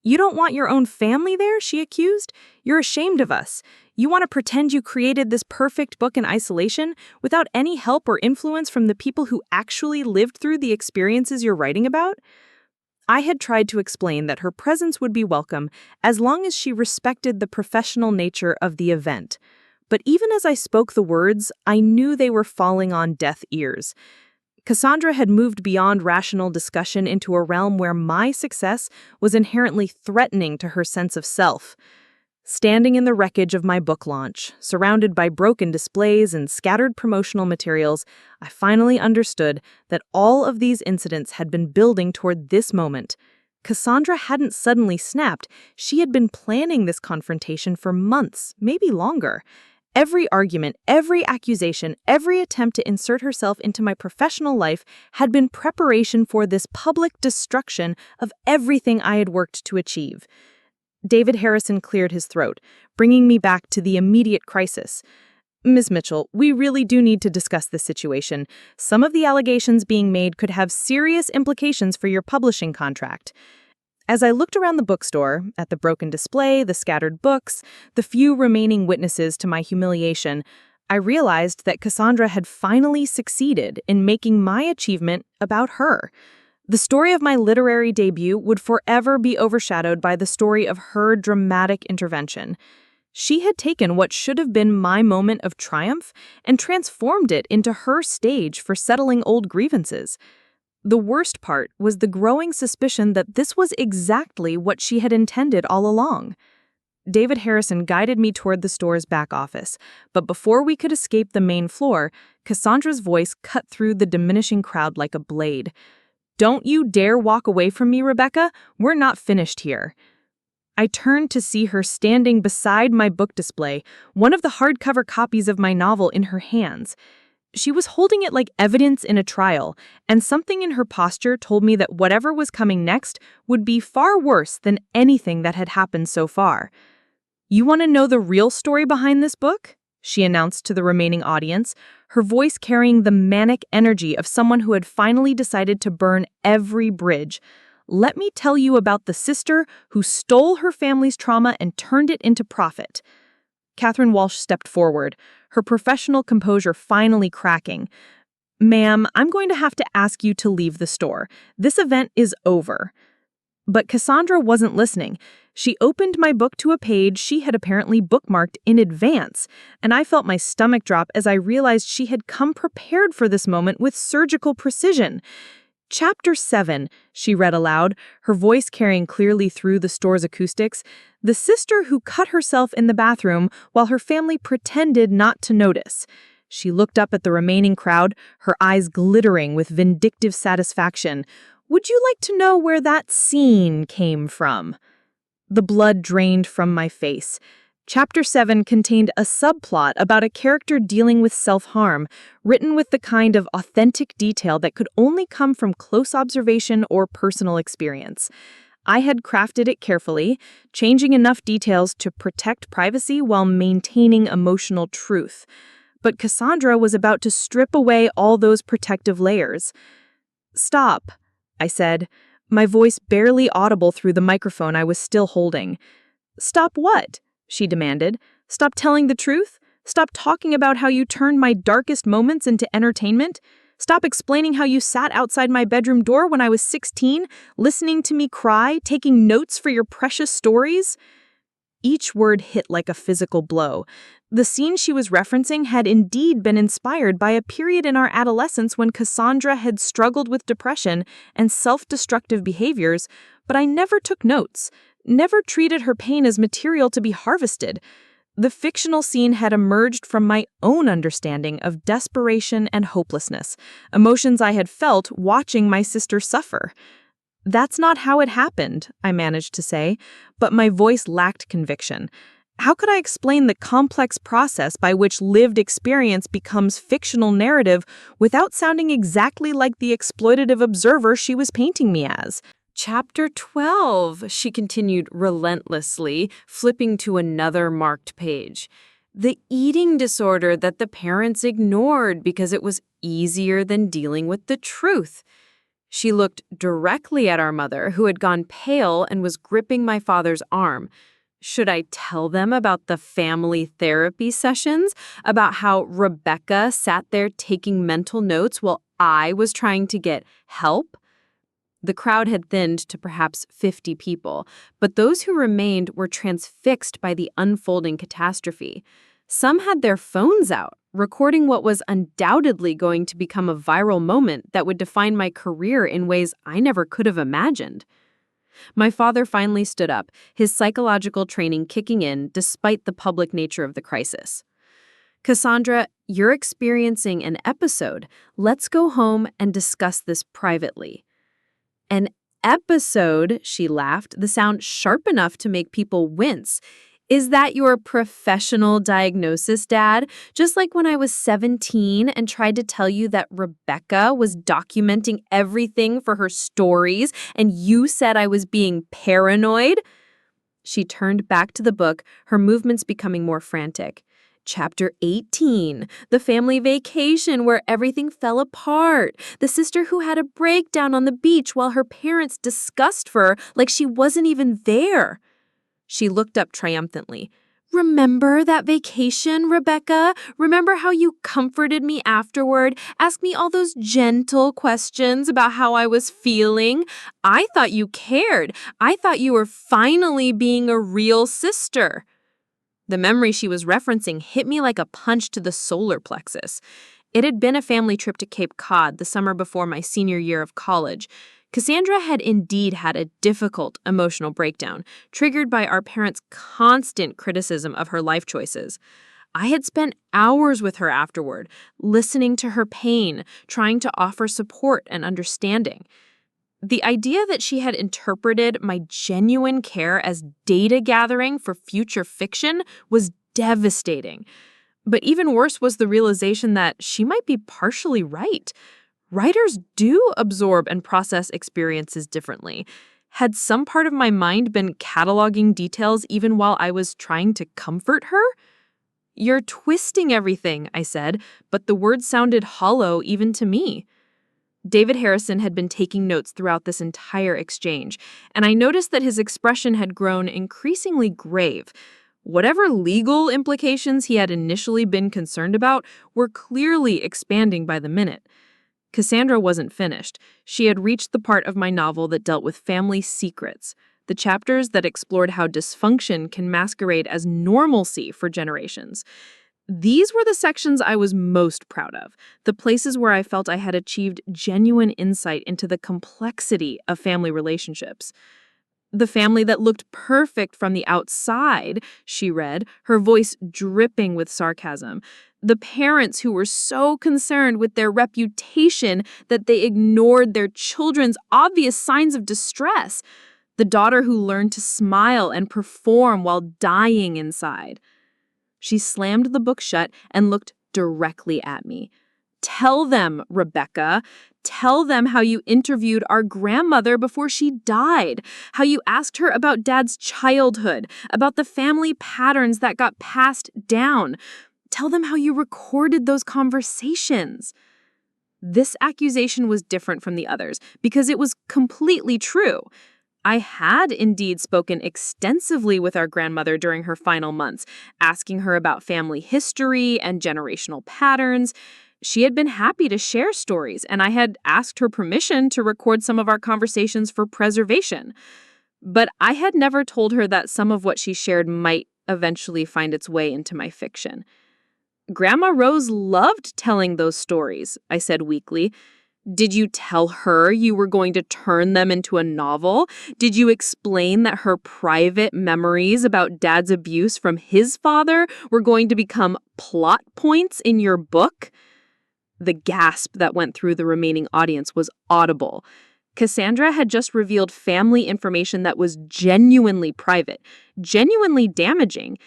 "You don't want your own family there?" she accused. "You're ashamed of us. You want to pretend you created this perfect book in isolation without any help or influence from the people who actually lived through the experiences you're writing about?" I had tried to explain that her presence would be welcome as long as she respected the professional nature of the event. But even as I spoke the words, I knew they were falling on deaf ears. Cassandra had moved beyond rational discussion into a realm where my success was inherently threatening to her sense of self. Standing in the wreckage of my book launch, surrounded by broken displays and scattered promotional materials, I finally understood that all of these incidents had been building toward this moment. Cassandra hadn't suddenly snapped. She had been planning this confrontation for months, maybe longer. Every argument, every accusation, every attempt to insert herself into my professional life had been preparation for this public destruction of everything I had worked to achieve. David Harrison cleared his throat, bringing me back to the immediate crisis. "Ms. Mitchell, we really do need to discuss this situation. Some of the allegations being made could have serious implications for your publishing contract." As I looked around the bookstore, at the broken display, the scattered books, the few remaining witnesses to my humiliation, I realized that Cassandra had finally succeeded in making my achievement about her. The story of my literary debut would forever be overshadowed by the story of her dramatic intervention. She had taken what should have been my moment of triumph and transformed it into her stage for settling old grievances. The worst part was the growing suspicion that this was exactly what she had intended all along. David Harrison guided me toward the store's back office, but before we could escape the main floor, Cassandra's voice cut through the diminishing crowd like a blade. "Don't you dare walk away from me, Rebecca. We're not finished here." I turned to see her standing beside my book display, one of the hardcover copies of my novel in her hands. She was holding it like evidence in a trial, and something in her posture told me that whatever was coming next would be far worse than anything that had happened so far. "You want to know the real story behind this book?" she announced to the remaining audience, her voice carrying the manic energy of someone who had finally decided to burn every bridge. "Let me tell you about the sister who stole her family's trauma and turned it into profit." Catherine Walsh stepped forward, her professional composure finally cracking. "Ma'am, I'm going to have to ask you to leave the store. This event is over." But Cassandra wasn't listening. She opened my book to a page she had apparently bookmarked in advance, and I felt my stomach drop as I realized she had come prepared for this moment with surgical precision. "Chapter 7, she read aloud, her voice carrying clearly through the store's acoustics. "The sister who cut herself in the bathroom while her family pretended not to notice." She looked up at the remaining crowd, her eyes glittering with vindictive satisfaction. "Would you like to know where that scene came from?" The blood drained from my face. Chapter 7 contained a subplot about a character dealing with self-harm, written with the kind of authentic detail that could only come from close observation or personal experience. I had crafted it carefully, changing enough details to protect privacy while maintaining emotional truth. But Cassandra was about to strip away all those protective layers. "Stop," I said, my voice barely audible through the microphone I was still holding. "Stop what?" she demanded. "Stop telling the truth? Stop talking about how you turned my darkest moments into entertainment? Stop explaining how you sat outside my bedroom door when I was 16, listening to me cry, taking notes for your precious stories?" Each word hit like a physical blow. The scene she was referencing had indeed been inspired by a period in our adolescence when Cassandra had struggled with depression and self-destructive behaviors, but I never took notes, never treated her pain as material to be harvested. The fictional scene had emerged from my own understanding of desperation and hopelessness, emotions I had felt watching my sister suffer. "That's not how it happened," I managed to say, but my voice lacked conviction. How could I explain the complex process by which lived experience becomes fictional narrative without sounding exactly like the exploitative observer she was painting me as? Chapter 12, she continued relentlessly, flipping to another marked page. The eating disorder that the parents ignored because it was easier than dealing with the truth. She looked directly at our mother, who had gone pale and was gripping my father's arm. Should I tell them about the family therapy sessions, about how Rebecca sat there taking mental notes while I was trying to get help? The crowd had thinned to perhaps 50 people, but those who remained were transfixed by the unfolding catastrophe. Some had their phones out, recording what was undoubtedly going to become a viral moment that would define my career in ways I never could have imagined. My father finally stood up, his psychological training kicking in despite the public nature of the crisis. "Cassandra, you're experiencing an episode. Let's go home and discuss this privately." "An episode," she laughed, the sound sharp enough to make people wince. "Is that your professional diagnosis, Dad? Just like when I was 17 and tried to tell you that Rebecca was documenting everything for her stories and you said I was being paranoid?" She turned back to the book, her movements becoming more frantic. Chapter 18, the family vacation where everything fell apart. The sister who had a breakdown on the beach while her parents discussed her like she wasn't even there. She looked up triumphantly. "Remember that vacation, Rebecca? Remember how you comforted me afterward, asked me all those gentle questions about how I was feeling? I thought you cared. I thought you were finally being a real sister." The memory she was referencing hit me like a punch to the solar plexus. It had been a family trip to Cape Cod the summer before my senior year of college. Cassandra had indeed had a difficult emotional breakdown, triggered by our parents' constant criticism of her life choices. I had spent hours with her afterward, listening to her pain, trying to offer support and understanding. The idea that she had interpreted my genuine care as data gathering for future fiction was devastating. But even worse was the realization that she might be partially right. Writers do absorb and process experiences differently. Had some part of my mind been cataloging details even while I was trying to comfort her? "You're twisting everything," I said, but the words sounded hollow even to me. David Harrison had been taking notes throughout this entire exchange, and I noticed that his expression had grown increasingly grave. Whatever legal implications he had initially been concerned about were clearly expanding by the minute. Cassandra wasn't finished. She had reached the part of my novel that dealt with family secrets, the chapters that explored how dysfunction can masquerade as normalcy for generations. These were the sections I was most proud of, the places where I felt I had achieved genuine insight into the complexity of family relationships. "The family that looked perfect from the outside," she read, her voice dripping with sarcasm. "The parents who were so concerned with their reputation that they ignored their children's obvious signs of distress. The daughter who learned to smile and perform while dying inside." She slammed the book shut and looked directly at me. "Tell them, Rebecca. Tell them how you interviewed our grandmother before she died, how you asked her about Dad's childhood, about the family patterns that got passed down. Tell them how you recorded those conversations." This accusation was different from the others because it was completely true. I had indeed spoken extensively with our grandmother during her final months, asking her about family history and generational patterns. She had been happy to share stories, and I had asked her permission to record some of our conversations for preservation. But I had never told her that some of what she shared might eventually find its way into my fiction. Grandma Rose loved telling those stories, I said weakly. Did you tell her you were going to turn them into a novel? Did you explain that her private memories about Dad's abuse from his father were going to become plot points in your book? The gasp that went through the remaining audience was audible. Cassandra had just revealed family information that was genuinely private, genuinely damaging.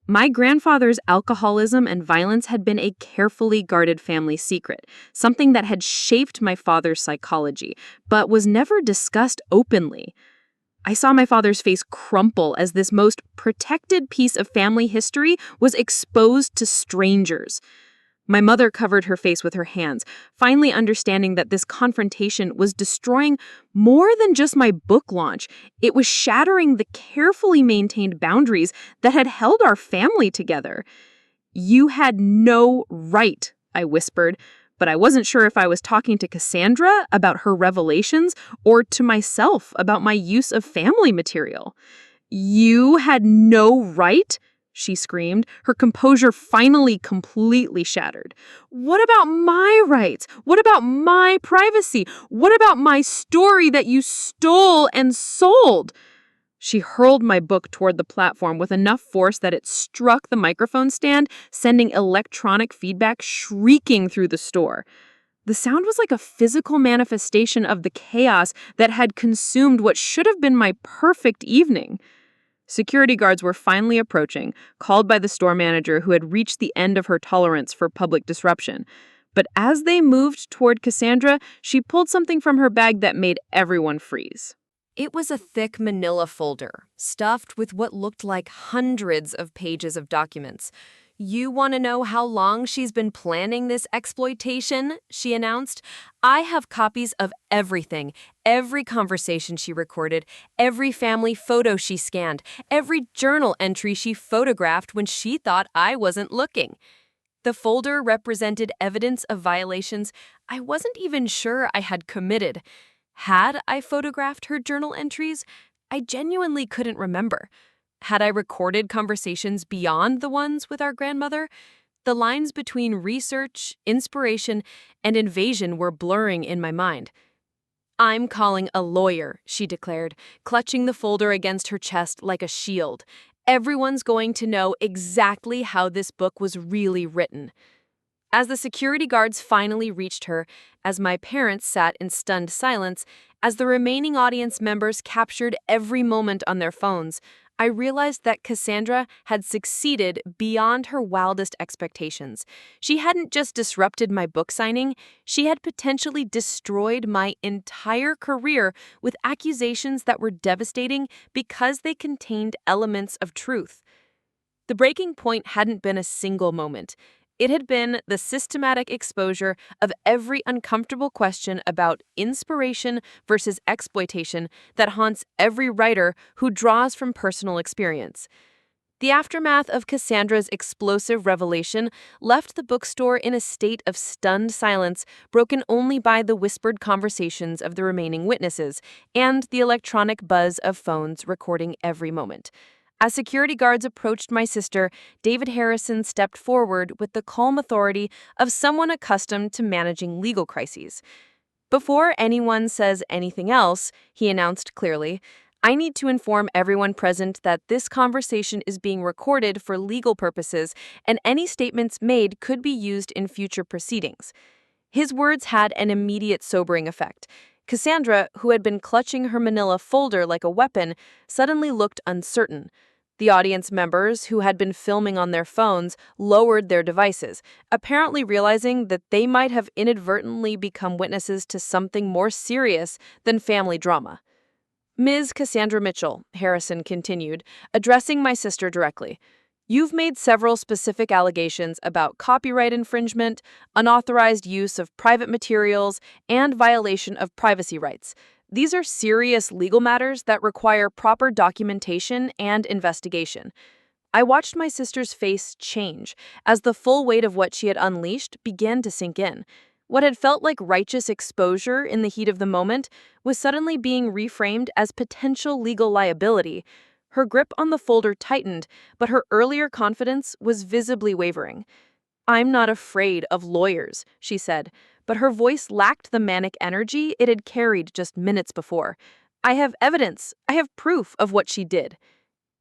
My grandfather's alcoholism and violence had been a carefully guarded family secret, something that had shaped my father's psychology, but was never discussed openly. I saw my father's face crumple as this most protected piece of family history was exposed to strangers. My mother covered her face with her hands, finally understanding that this confrontation was destroying more than just my book launch. It was shattering the carefully maintained boundaries that had held our family together. You had no right, I whispered, but I wasn't sure if I was talking to Cassandra about her revelations or to myself about my use of family material. You had no right? She screamed, her composure finally completely shattered. What about my rights? What about my privacy? What about my story that you stole and sold? She hurled my book toward the platform with enough force that it struck the microphone stand, sending electronic feedback shrieking through the store. The sound was like a physical manifestation of the chaos that had consumed what should have been my perfect evening. Security guards were finally approaching, called by the store manager who had reached the end of her tolerance for public disruption. But as they moved toward Cassandra, she pulled something from her bag that made everyone freeze. It was a thick manila folder, stuffed with what looked like hundreds of pages of documents. "You want to know how long she's been planning this exploitation?" she announced. "I have copies of everything, every conversation she recorded, every family photo she scanned, every journal entry she photographed when she thought I wasn't looking." The folder represented evidence of violations I wasn't even sure I had committed. Had I photographed her journal entries? I genuinely couldn't remember. Had I recorded conversations beyond the ones with our grandmother? The lines between research, inspiration, and invasion were blurring in my mind. "I'm calling a lawyer," she declared, clutching the folder against her chest like a shield. "Everyone's going to know exactly how this book was really written." As the security guards finally reached her, as my parents sat in stunned silence, as the remaining audience members captured every moment on their phones, I realized that Cassandra had succeeded beyond her wildest expectations. She hadn't just disrupted my book signing, she had potentially destroyed my entire career with accusations that were devastating because they contained elements of truth. The breaking point hadn't been a single moment. It had been the systematic exposure of every uncomfortable question about inspiration versus exploitation that haunts every writer who draws from personal experience. The aftermath of Cassandra's explosive revelation left the bookstore in a state of stunned silence, broken only by the whispered conversations of the remaining witnesses and the electronic buzz of phones recording every moment. As security guards approached my sister, David Harrison stepped forward with the calm authority of someone accustomed to managing legal crises. "Before anyone says anything else," he announced clearly, "I need to inform everyone present that this conversation is being recorded for legal purposes, and any statements made could be used in future proceedings." His words had an immediate sobering effect. Cassandra, who had been clutching her manila folder like a weapon, suddenly looked uncertain. The audience members, who had been filming on their phones, lowered their devices, apparently realizing that they might have inadvertently become witnesses to something more serious than family drama. "Ms. Cassandra Mitchell," Harrison continued, addressing my sister directly, "you've made several specific allegations about copyright infringement, unauthorized use of private materials, and violation of privacy rights. These are serious legal matters that require proper documentation and investigation." I watched my sister's face change as the full weight of what she had unleashed began to sink in. What had felt like righteous exposure in the heat of the moment was suddenly being reframed as potential legal liability. Her grip on the folder tightened, but her earlier confidence was visibly wavering. "I'm not afraid of lawyers," she said, but her voice lacked the manic energy it had carried just minutes before. "I have evidence. I have proof of what she did."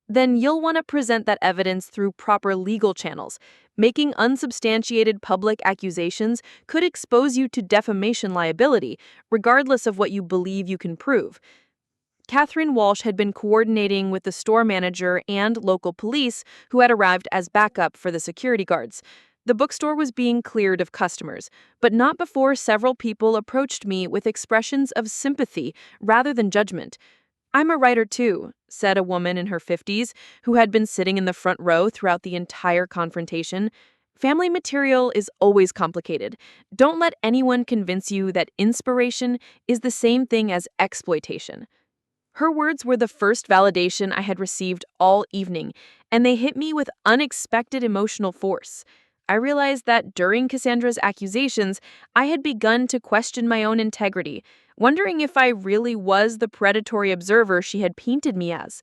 "Then you'll want to present that evidence through proper legal channels. Making unsubstantiated public accusations could expose you to defamation liability, regardless of what you believe you can prove." Catherine Walsh had been coordinating with the store manager and local police who had arrived as backup for the security guards. The bookstore was being cleared of customers, but not before several people approached me with expressions of sympathy rather than judgment. "I'm a writer too," said a woman in her 50s who had been sitting in the front row throughout the entire confrontation. "Family material is always complicated. Don't let anyone convince you that inspiration is the same thing as exploitation." Her words were the first validation I had received all evening, and they hit me with unexpected emotional force. I realized that during Cassandra's accusations, I had begun to question my own integrity, wondering if I really was the predatory observer she had painted me as.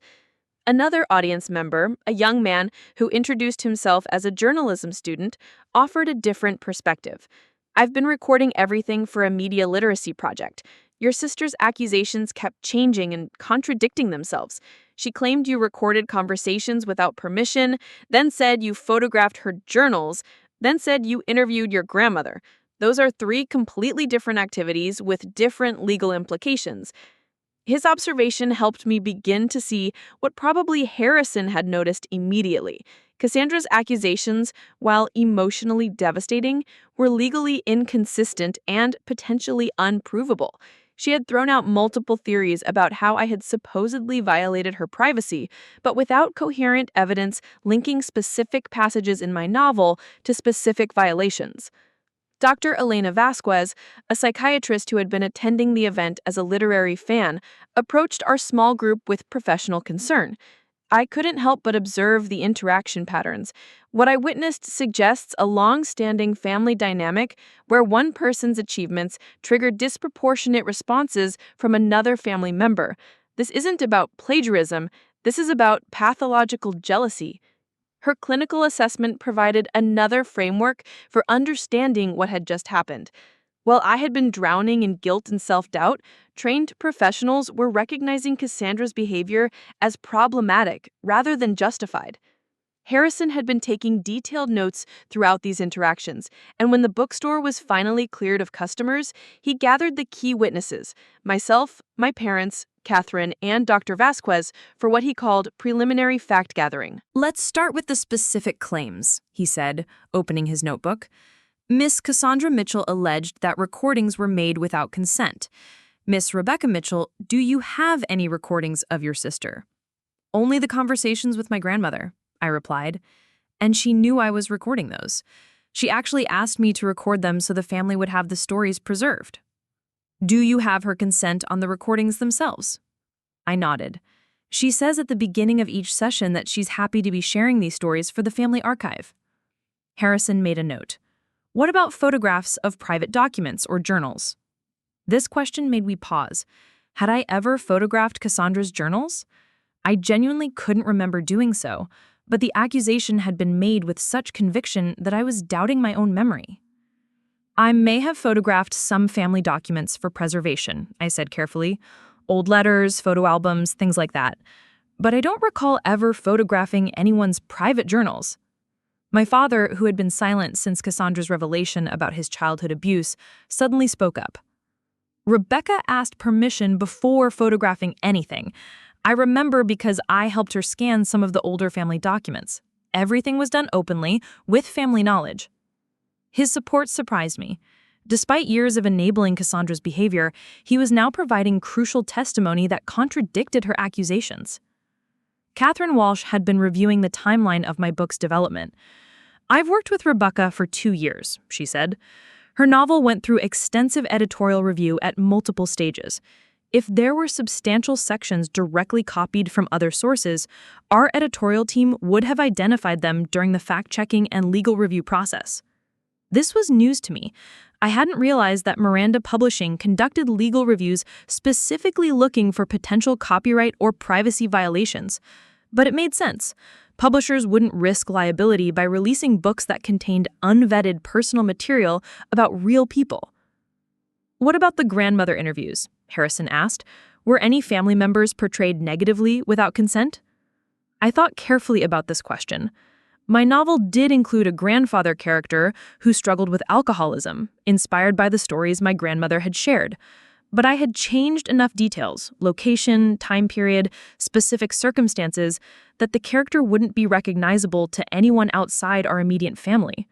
Another audience member, a young man who introduced himself as a journalism student, offered a different perspective. "I've been recording everything for a media literacy project. Your sister's accusations kept changing and contradicting themselves. She claimed you recorded conversations without permission, then said you photographed her journals, then said you interviewed your grandmother. Those are three completely different activities with different legal implications." His observation helped me begin to see what probably Harrison had noticed immediately. Cassandra's accusations, while emotionally devastating, were legally inconsistent and potentially unprovable. She had thrown out multiple theories about how I had supposedly violated her privacy, but without coherent evidence linking specific passages in my novel to specific violations. Dr. Elena Vasquez, a psychiatrist who had been attending the event as a literary fan, approached our small group with professional concern. I couldn't help but observe the interaction patterns. What I witnessed suggests a long-standing family dynamic where one person's achievements trigger disproportionate responses from another family member. This isn't about plagiarism, this is about pathological jealousy. Her clinical assessment provided another framework for understanding what had just happened. While I had been drowning in guilt and self-doubt, trained professionals were recognizing Cassandra's behavior as problematic rather than justified. Harrison had been taking detailed notes throughout these interactions, and when the bookstore was finally cleared of customers, he gathered the key witnesses, myself, my parents, Catherine, and Dr. Vasquez, for what he called preliminary fact-gathering. "Let's start with the specific claims," he said, opening his notebook. "Miss Cassandra Mitchell alleged that recordings were made without consent. Miss Rebecca Mitchell, do you have any recordings of your sister?" "Only the conversations with my grandmother," I replied, and she knew I was recording those. She actually asked me to record them so the family would have the stories preserved. "Do you have her consent on the recordings themselves?" I nodded. She says at the beginning of each session that she's happy to be sharing these stories for the family archive. Harrison made a note. "What about photographs of private documents or journals?" This question made me pause. Had I ever photographed Cassandra's journals? I genuinely couldn't remember doing so, but the accusation had been made with such conviction that I was doubting my own memory. "I may have photographed some family documents for preservation," I said carefully. "Old letters, photo albums, things like that. But I don't recall ever photographing anyone's private journals." My father, who had been silent since Cassandra's revelation about his childhood abuse, suddenly spoke up. "Rebecca asked permission before photographing anything. I remember because I helped her scan some of the older family documents. Everything was done openly, with family knowledge." His support surprised me. Despite years of enabling Cassandra's behavior, he was now providing crucial testimony that contradicted her accusations. Catherine Walsh had been reviewing the timeline of my book's development. "I've worked with Rebecca for 2 years," she said. "Her novel went through extensive editorial review at multiple stages. If there were substantial sections directly copied from other sources, our editorial team would have identified them during the fact-checking and legal review process." This was news to me. I hadn't realized that Miranda Publishing conducted legal reviews specifically looking for potential copyright or privacy violations. But it made sense. Publishers wouldn't risk liability by releasing books that contained unvetted personal material about real people. "What about the grandmother interviews?" Harrison asked. "Were any family members portrayed negatively without consent?" I thought carefully about this question. My novel did include a grandfather character who struggled with alcoholism, inspired by the stories my grandmother had shared. But I had changed enough details, location, time period, specific circumstances, that the character wouldn't be recognizable to anyone outside our immediate family.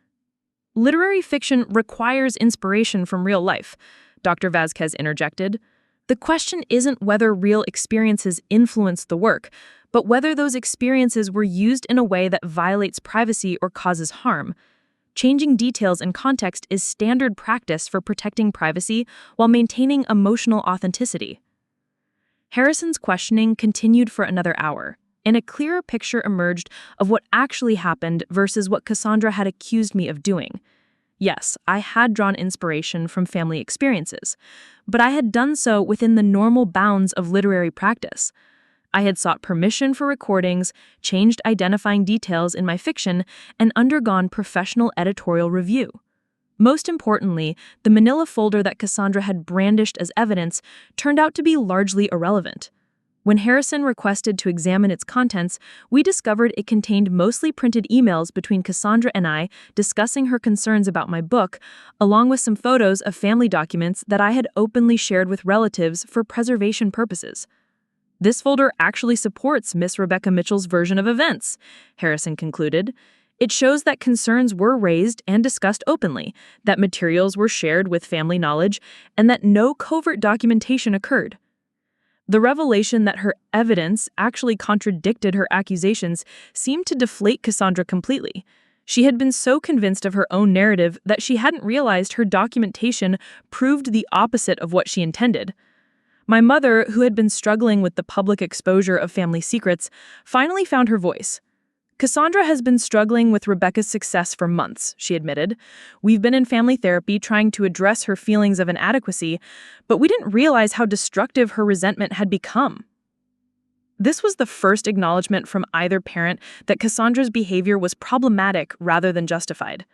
"Literary fiction requires inspiration from real life," Dr. Vasquez interjected. "The question isn't whether real experiences influence the work, but whether those experiences were used in a way that violates privacy or causes harm. Changing details and context is standard practice for protecting privacy while maintaining emotional authenticity." Harrison's questioning continued for another hour, and a clearer picture emerged of what actually happened versus what Cassandra had accused me of doing. Yes, I had drawn inspiration from family experiences, but I had done so within the normal bounds of literary practice. I had sought permission for recordings, changed identifying details in my fiction, and undergone professional editorial review. Most importantly, the manila folder that Cassandra had brandished as evidence turned out to be largely irrelevant. When Harrison requested to examine its contents, we discovered it contained mostly printed emails between Cassandra and I discussing her concerns about my book, along with some photos of family documents that I had openly shared with relatives for preservation purposes. "This folder actually supports Miss Rebecca Mitchell's version of events," Harrison concluded. "It shows that concerns were raised and discussed openly, that materials were shared with family knowledge, and that no covert documentation occurred." The revelation that her evidence actually contradicted her accusations seemed to deflate Cassandra completely. She had been so convinced of her own narrative that she hadn't realized her documentation proved the opposite of what she intended. My mother, who had been struggling with the public exposure of family secrets, finally found her voice. "Cassandra has been struggling with Rebecca's success for months," she admitted. "We've been in family therapy trying to address her feelings of inadequacy, but we didn't realize how destructive her resentment had become." This was the first acknowledgement from either parent that Cassandra's behavior was problematic rather than justified.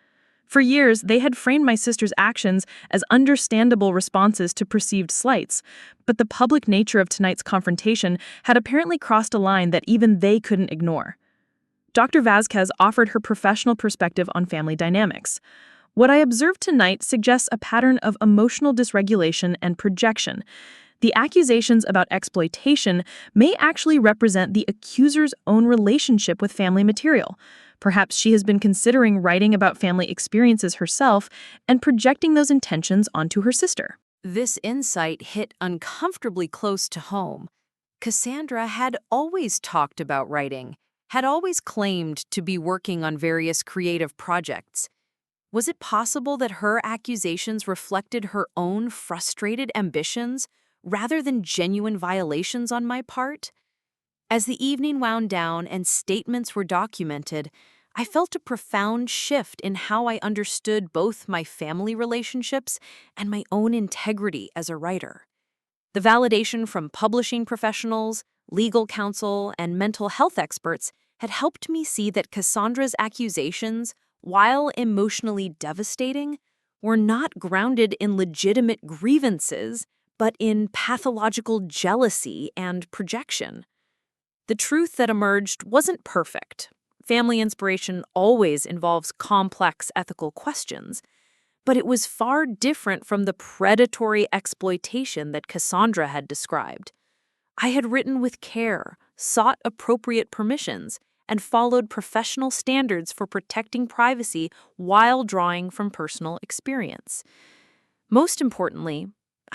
For years, they had framed my sister's actions as understandable responses to perceived slights, but the public nature of tonight's confrontation had apparently crossed a line that even they couldn't ignore. Dr. Vasquez offered her professional perspective on family dynamics. "What I observed tonight suggests a pattern of emotional dysregulation and projection. The accusations about exploitation may actually represent the accuser's own relationship with family material. Perhaps she has been considering writing about family experiences herself and projecting those intentions onto her sister." This insight hit uncomfortably close to home. Cassandra had always talked about writing, had always claimed to be working on various creative projects. Was it possible that her accusations reflected her own frustrated ambitions rather than genuine violations on my part? As the evening wound down and statements were documented, I felt a profound shift in how I understood both my family relationships and my own integrity as a writer. The validation from publishing professionals, legal counsel, and mental health experts had helped me see that Cassandra's accusations, while emotionally devastating, were not grounded in legitimate grievances, but in pathological jealousy and projection. The truth that emerged wasn't perfect. Family inspiration always involves complex ethical questions, but it was far different from the predatory exploitation that Cassandra had described. I had written with care, sought appropriate permissions, and followed professional standards for protecting privacy while drawing from personal experience. Most importantly,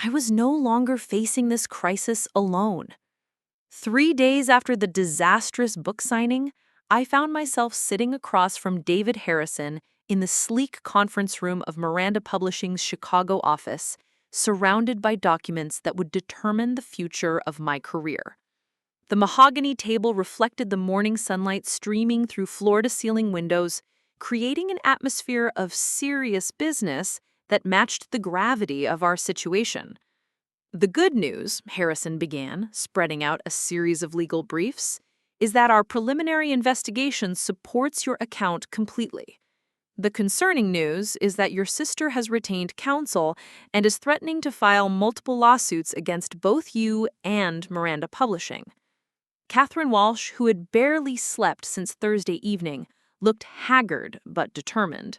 I was no longer facing this crisis alone. 3 days after the disastrous book signing, I found myself sitting across from David Harrison in the sleek conference room of Miranda Publishing's Chicago office, surrounded by documents that would determine the future of my career. The mahogany table reflected the morning sunlight streaming through floor-to-ceiling windows, creating an atmosphere of serious business that matched the gravity of our situation. The good news, Harrison began, spreading out a series of legal briefs, is that our preliminary investigation supports your account completely. The concerning news is that your sister has retained counsel and is threatening to file multiple lawsuits against both you and Miranda Publishing. Catherine Walsh, who had barely slept since Thursday evening, looked haggard but determined.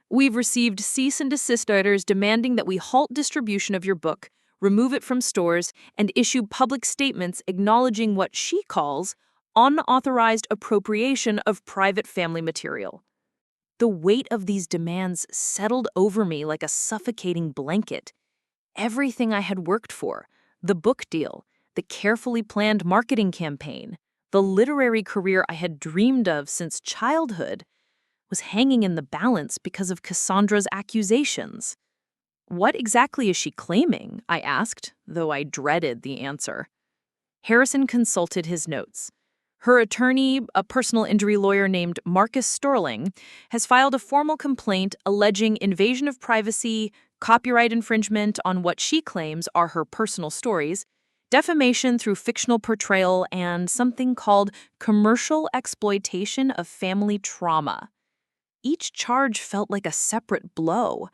We've received cease and desist orders demanding that we halt distribution of your book, remove it from stores, and issue public statements acknowledging what she calls unauthorized appropriation of private family material. The weight of these demands settled over me like a suffocating blanket. Everything I had worked for, the book deal, the carefully planned marketing campaign, the literary career I had dreamed of since childhood, was hanging in the balance because of Cassandra's accusations. What exactly is she claiming? I asked, though I dreaded the answer. Harrison consulted his notes. Her attorney, a personal injury lawyer named Marcus Sterling, has filed a formal complaint alleging invasion of privacy, copyright infringement on what she claims are her personal stories, defamation through fictional portrayal, and something called commercial exploitation of family trauma. Each charge felt like a separate blow.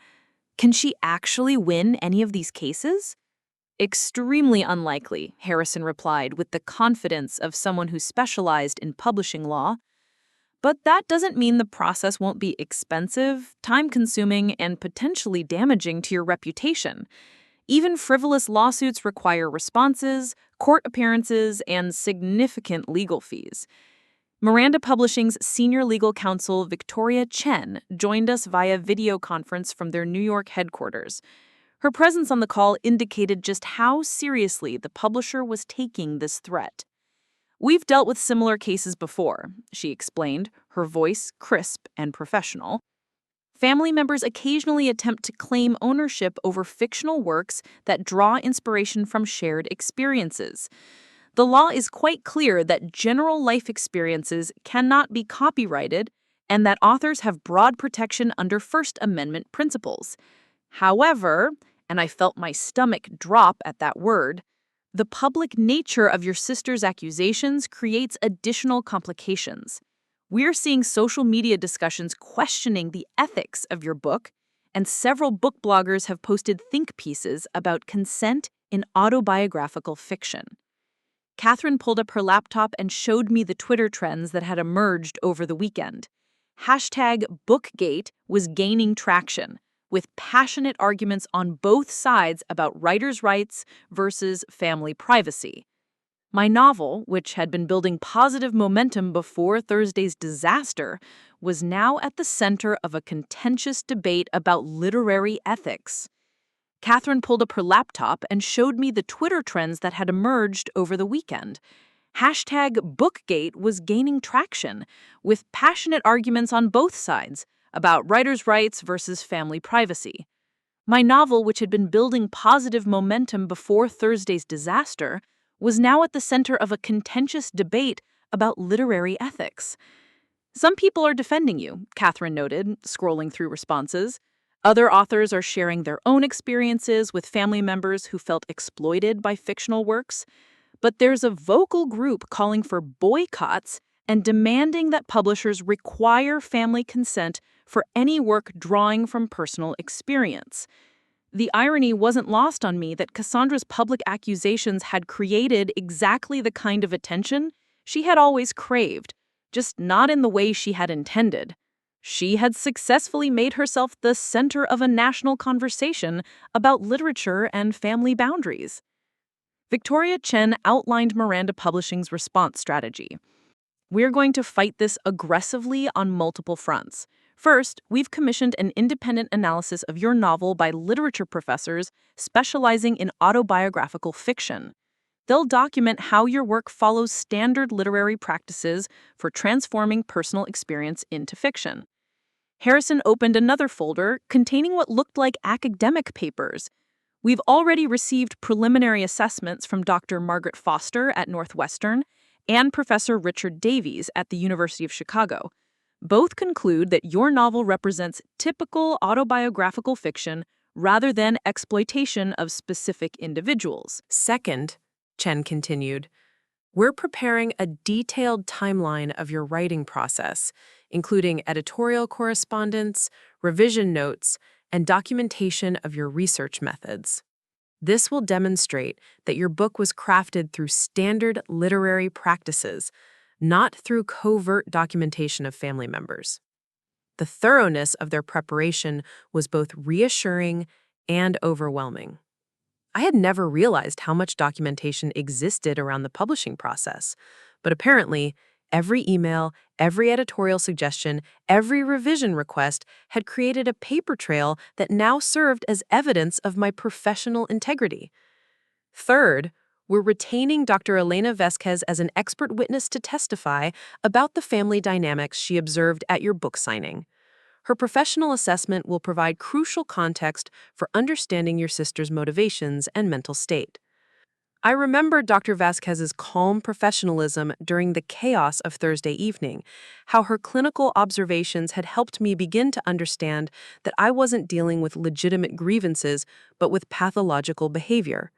Can she actually win any of these cases? Extremely unlikely, Harrison replied with the confidence of someone who specialized in publishing law. But that doesn't mean the process won't be expensive, time-consuming, and potentially damaging to your reputation. Even frivolous lawsuits require responses, court appearances, and significant legal fees. Miranda Publishing's senior legal counsel, Victoria Chen, joined us via video conference from their New York headquarters. Her presence on the call indicated just how seriously the publisher was taking this threat. We've dealt with similar cases before, she explained, her voice crisp and professional. Family members occasionally attempt to claim ownership over fictional works that draw inspiration from shared experiences. The law is quite clear that general life experiences cannot be copyrighted and that authors have broad protection under First Amendment principles. However, and I felt my stomach drop at that word, the public nature of your sister's accusations creates additional complications. We're seeing social media discussions questioning the ethics of your book, and several book bloggers have posted think pieces about consent in autobiographical fiction. Catherine pulled up her laptop and showed me the Twitter trends that had emerged over the weekend. #Bookgate was gaining traction, with passionate arguments on both sides about writers' rights versus family privacy. My novel, which had been building positive momentum before Thursday's disaster, was now at the center of a contentious debate about literary ethics. Catherine pulled up her laptop and showed me the Twitter trends that had emerged over the weekend. #Bookgate was gaining traction, with passionate arguments on both sides about writers' rights versus family privacy. My novel, which had been building positive momentum before Thursday's disaster, was now at the center of a contentious debate about literary ethics. Some people are defending you, Catherine noted, scrolling through responses. Other authors are sharing their own experiences with family members who felt exploited by fictional works. But there's a vocal group calling for boycotts and demanding that publishers require family consent for any work drawing from personal experience. The irony wasn't lost on me that Cassandra's public accusations had created exactly the kind of attention she had always craved, just not in the way she had intended. She had successfully made herself the center of a national conversation about literature and family boundaries. Victoria Chen outlined Miranda Publishing's response strategy. We're going to fight this aggressively on multiple fronts. First, we've commissioned an independent analysis of your novel by literature professors specializing in autobiographical fiction. They'll document how your work follows standard literary practices for transforming personal experience into fiction. Harrison opened another folder containing what looked like academic papers. We've already received preliminary assessments from Dr. Margaret Foster at Northwestern and Professor Richard Davies at the University of Chicago. Both conclude that your novel represents typical autobiographical fiction rather than exploitation of specific individuals. Second, Chen continued, we're preparing a detailed timeline of your writing process, including editorial correspondence, revision notes, and documentation of your research methods. This will demonstrate that your book was crafted through standard literary practices, not through covert documentation of family members. The thoroughness of their preparation was both reassuring and overwhelming. I had never realized how much documentation existed around the publishing process, but apparently, every email, every editorial suggestion, every revision request had created a paper trail that now served as evidence of my professional integrity. Third, we're retaining Dr. Elena Vesquez as an expert witness to testify about the family dynamics she observed at your book signing. Her professional assessment will provide crucial context for understanding your sister's motivations and mental state. I remember Dr. Vasquez's calm professionalism during the chaos of Thursday evening, how her clinical observations had helped me begin to understand that I wasn't dealing with legitimate grievances, but with pathological behavior.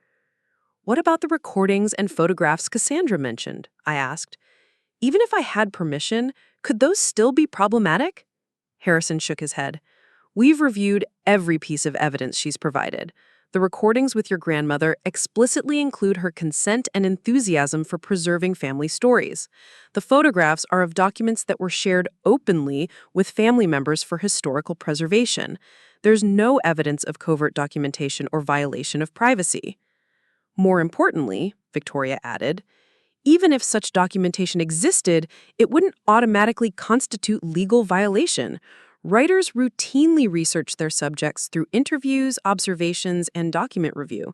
What about the recordings and photographs Cassandra mentioned? I asked. Even if I had permission, could those still be problematic? Harrison shook his head. We've reviewed every piece of evidence she's provided. The recordings with your grandmother explicitly include her consent and enthusiasm for preserving family stories. The photographs are of documents that were shared openly with family members for historical preservation. There's no evidence of covert documentation or violation of privacy. More importantly, Victoria added, even if such documentation existed, it wouldn't automatically constitute legal violation. Writers routinely research their subjects through interviews, observations, and document review.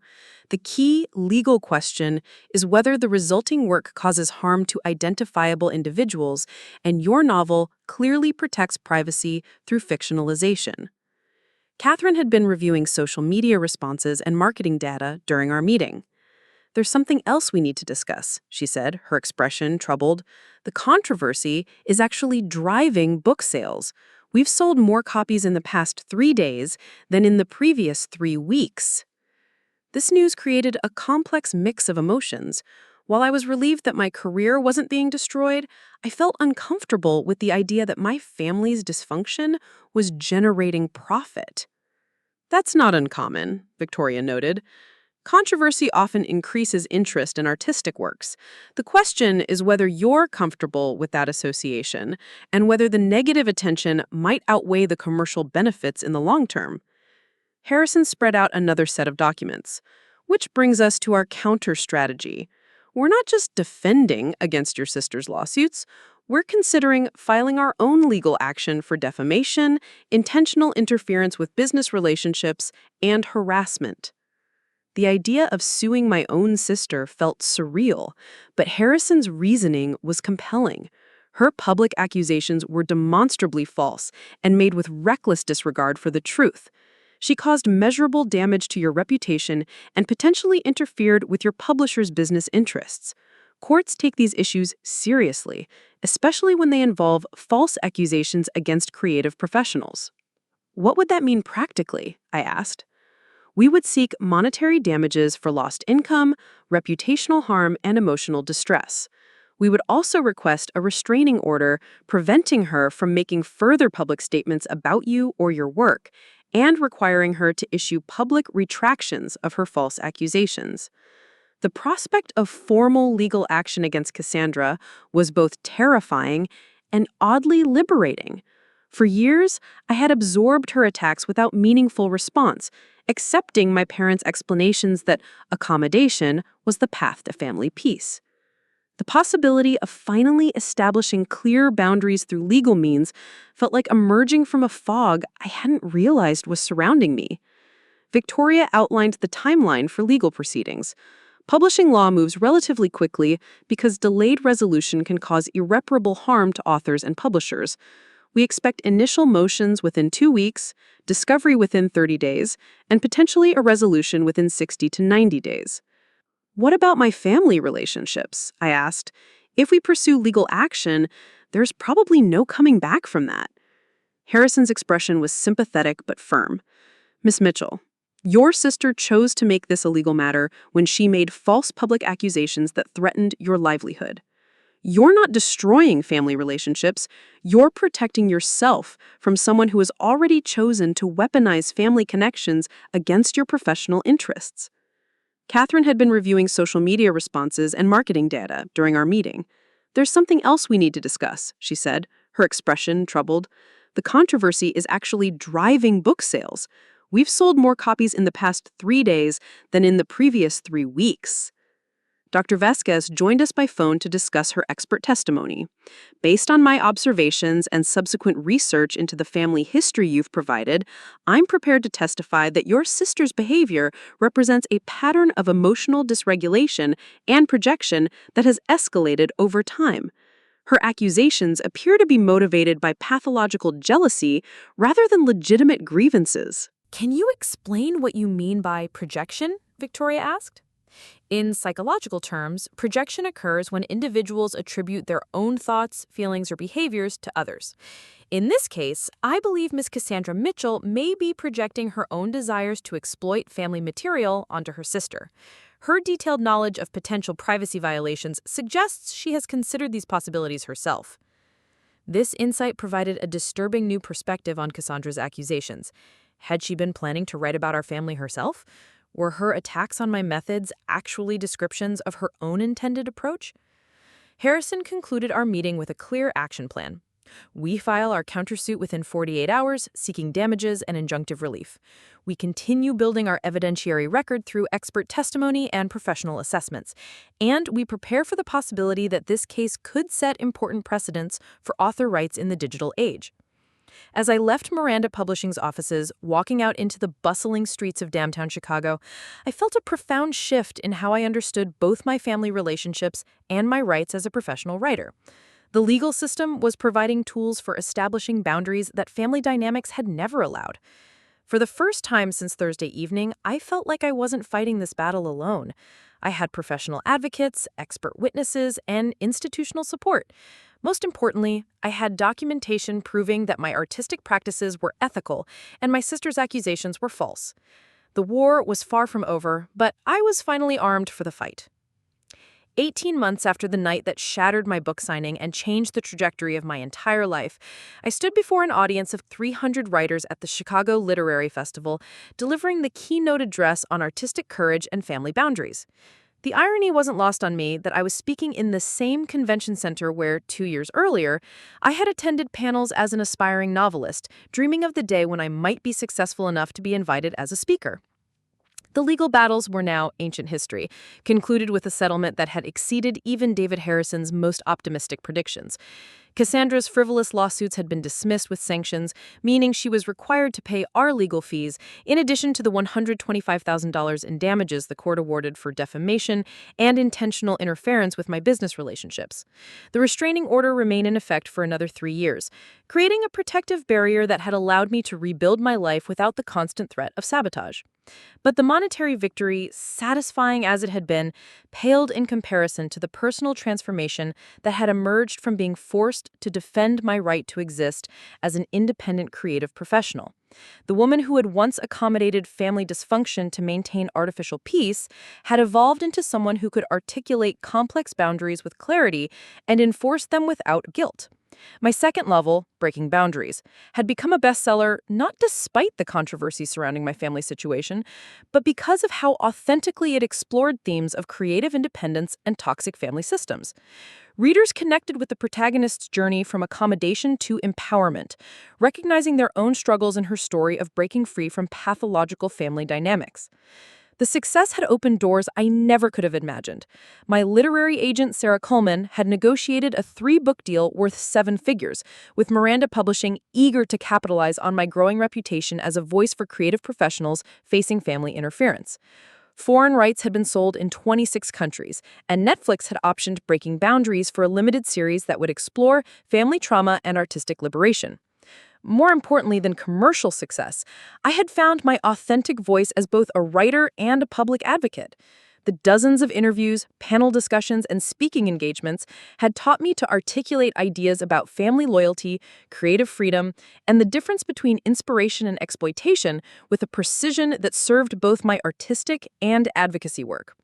The key legal question is whether the resulting work causes harm to identifiable individuals, and your novel clearly protects privacy through fictionalization. Catherine had been reviewing social media responses and marketing data during our meeting. There's something else we need to discuss, she said, her expression troubled. The controversy is actually driving book sales. We've sold more copies in the past 3 days than in the previous 3 weeks. This news created a complex mix of emotions. While I was relieved that my career wasn't being destroyed, I felt uncomfortable with the idea that my family's dysfunction was generating profit. That's not uncommon, Victoria noted. Controversy often increases interest in artistic works. The question is whether you're comfortable with that association and whether the negative attention might outweigh the commercial benefits in the long term. Harrison spread out another set of documents, which brings us to our counter strategy. We're not just defending against your sister's lawsuits. We're considering filing our own legal action for defamation, intentional interference with business relationships, and harassment. The idea of suing my own sister felt surreal, but Harrison's reasoning was compelling. Her public accusations were demonstrably false and made with reckless disregard for the truth. She caused measurable damage to your reputation and potentially interfered with your publisher's business interests. Courts take these issues seriously, especially when they involve false accusations against creative professionals. What would that mean practically? I asked. We would seek monetary damages for lost income, reputational harm, and emotional distress. We would also request a restraining order preventing her from making further public statements about you or your work, and requiring her to issue public retractions of her false accusations. The prospect of formal legal action against Cassandra was both terrifying and oddly liberating. For years, I had absorbed her attacks without meaningful response, accepting my parents' explanations that accommodation was the path to family peace. The possibility of finally establishing clear boundaries through legal means felt like emerging from a fog I hadn't realized was surrounding me. Victoria outlined the timeline for legal proceedings. Publishing law moves relatively quickly because delayed resolution can cause irreparable harm to authors and publishers. We expect initial motions within 2 weeks, discovery within 30 days, and potentially a resolution within 60 to 90 days. What about my family relationships? I asked. If we pursue legal action, There's probably no coming back from that. Harrison's expression was sympathetic but firm. Miss Mitchell, your sister chose to make this a legal matter when she made false public accusations that threatened your livelihood. You're not destroying family relationships. You're protecting yourself from someone who has already chosen to weaponize family connections against your professional interests. Catherine had been reviewing social media responses and marketing data during our meeting. There's something else we need to discuss, she said, her expression troubled. The controversy is actually driving book sales. We've sold more copies in the past 3 days than in the previous 3 weeks. Dr. Vasquez joined us by phone to discuss her expert testimony. Based on my observations and subsequent research into the family history you've provided, I'm prepared to testify that your sister's behavior represents a pattern of emotional dysregulation and projection that has escalated over time. Her accusations appear to be motivated by pathological jealousy rather than legitimate grievances. Can you explain what you mean by projection? Victoria asked. In psychological terms, projection occurs when individuals attribute their own thoughts, feelings, or behaviors to others. In this case, I believe Ms. Cassandra Mitchell may be projecting her own desires to exploit family material onto her sister. Her detailed knowledge of potential privacy violations suggests she has considered these possibilities herself. This insight provided a disturbing new perspective on Cassandra's accusations. Had she been planning to write about our family herself? Were her attacks on my methods actually descriptions of her own intended approach? Harrison concluded our meeting with a clear action plan. We file our countersuit within 48 hours, seeking damages and injunctive relief. We continue building our evidentiary record through expert testimony and professional assessments. And we prepare for the possibility that this case could set important precedents for author rights in the digital age. As I left Miranda Publishing's offices, walking out into the bustling streets of downtown Chicago, I felt a profound shift in how I understood both my family relationships and my rights as a professional writer. The legal system was providing tools for establishing boundaries that family dynamics had never allowed. For the first time since Thursday evening, I felt like I wasn't fighting this battle alone. I had professional advocates, expert witnesses, and institutional support. Most importantly, I had documentation proving that my artistic practices were ethical and my sister's accusations were false. The war was far from over, but I was finally armed for the fight. 18 months after the night that shattered my book signing and changed the trajectory of my entire life, I stood before an audience of 300 writers at the Chicago Literary Festival, delivering the keynote address on artistic courage and family boundaries. The irony wasn't lost on me that I was speaking in the same convention center where, 2 years earlier, I had attended panels as an aspiring novelist, dreaming of the day when I might be successful enough to be invited as a speaker. The legal battles were now ancient history, concluded with a settlement that had exceeded even David Harrison's most optimistic predictions. Cassandra's frivolous lawsuits had been dismissed with sanctions, meaning she was required to pay our legal fees, in addition to the $125,000 in damages the court awarded for defamation and intentional interference with my business relationships. The restraining order remained in effect for another 3 years, creating a protective barrier that had allowed me to rebuild my life without the constant threat of sabotage. But the monetary victory, satisfying as it had been, paled in comparison to the personal transformation that had emerged from being forced to defend my right to exist as an independent creative professional. The woman who had once accommodated family dysfunction to maintain artificial peace had evolved into someone who could articulate complex boundaries with clarity and enforce them without guilt. My second novel, Breaking Boundaries, had become a bestseller not despite the controversy surrounding my family situation, but because of how authentically it explored themes of creative independence and toxic family systems. Readers connected with the protagonist's journey from accommodation to empowerment, recognizing their own struggles in her story of breaking free from pathological family dynamics. The success had opened doors I never could have imagined. My literary agent, Sarah Coleman, had negotiated a 3-book deal worth 7 figures, with Miranda Publishing eager to capitalize on my growing reputation as a voice for creative professionals facing family interference. Foreign rights had been sold in 26 countries, and Netflix had optioned Breaking Boundaries for a limited series that would explore family trauma and artistic liberation. More importantly than commercial success, I had found my authentic voice as both a writer and a public advocate. The dozens of interviews, panel discussions, and speaking engagements had taught me to articulate ideas about family loyalty, creative freedom, and the difference between inspiration and exploitation with a precision that served both my artistic and advocacy work.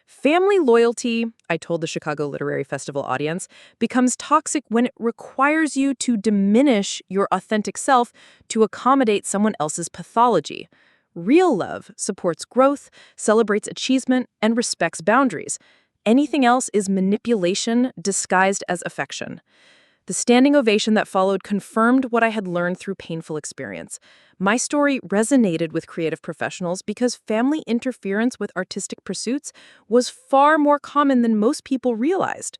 Family loyalty, I told the Chicago Literary Festival audience, becomes toxic when it requires you to diminish your authentic self to accommodate someone else's pathology. Real love supports growth, celebrates achievement, and respects boundaries. Anything else is manipulation disguised as affection. The standing ovation that followed confirmed what I had learned through painful experience. My story resonated with creative professionals because family interference with artistic pursuits was far more common than most people realized.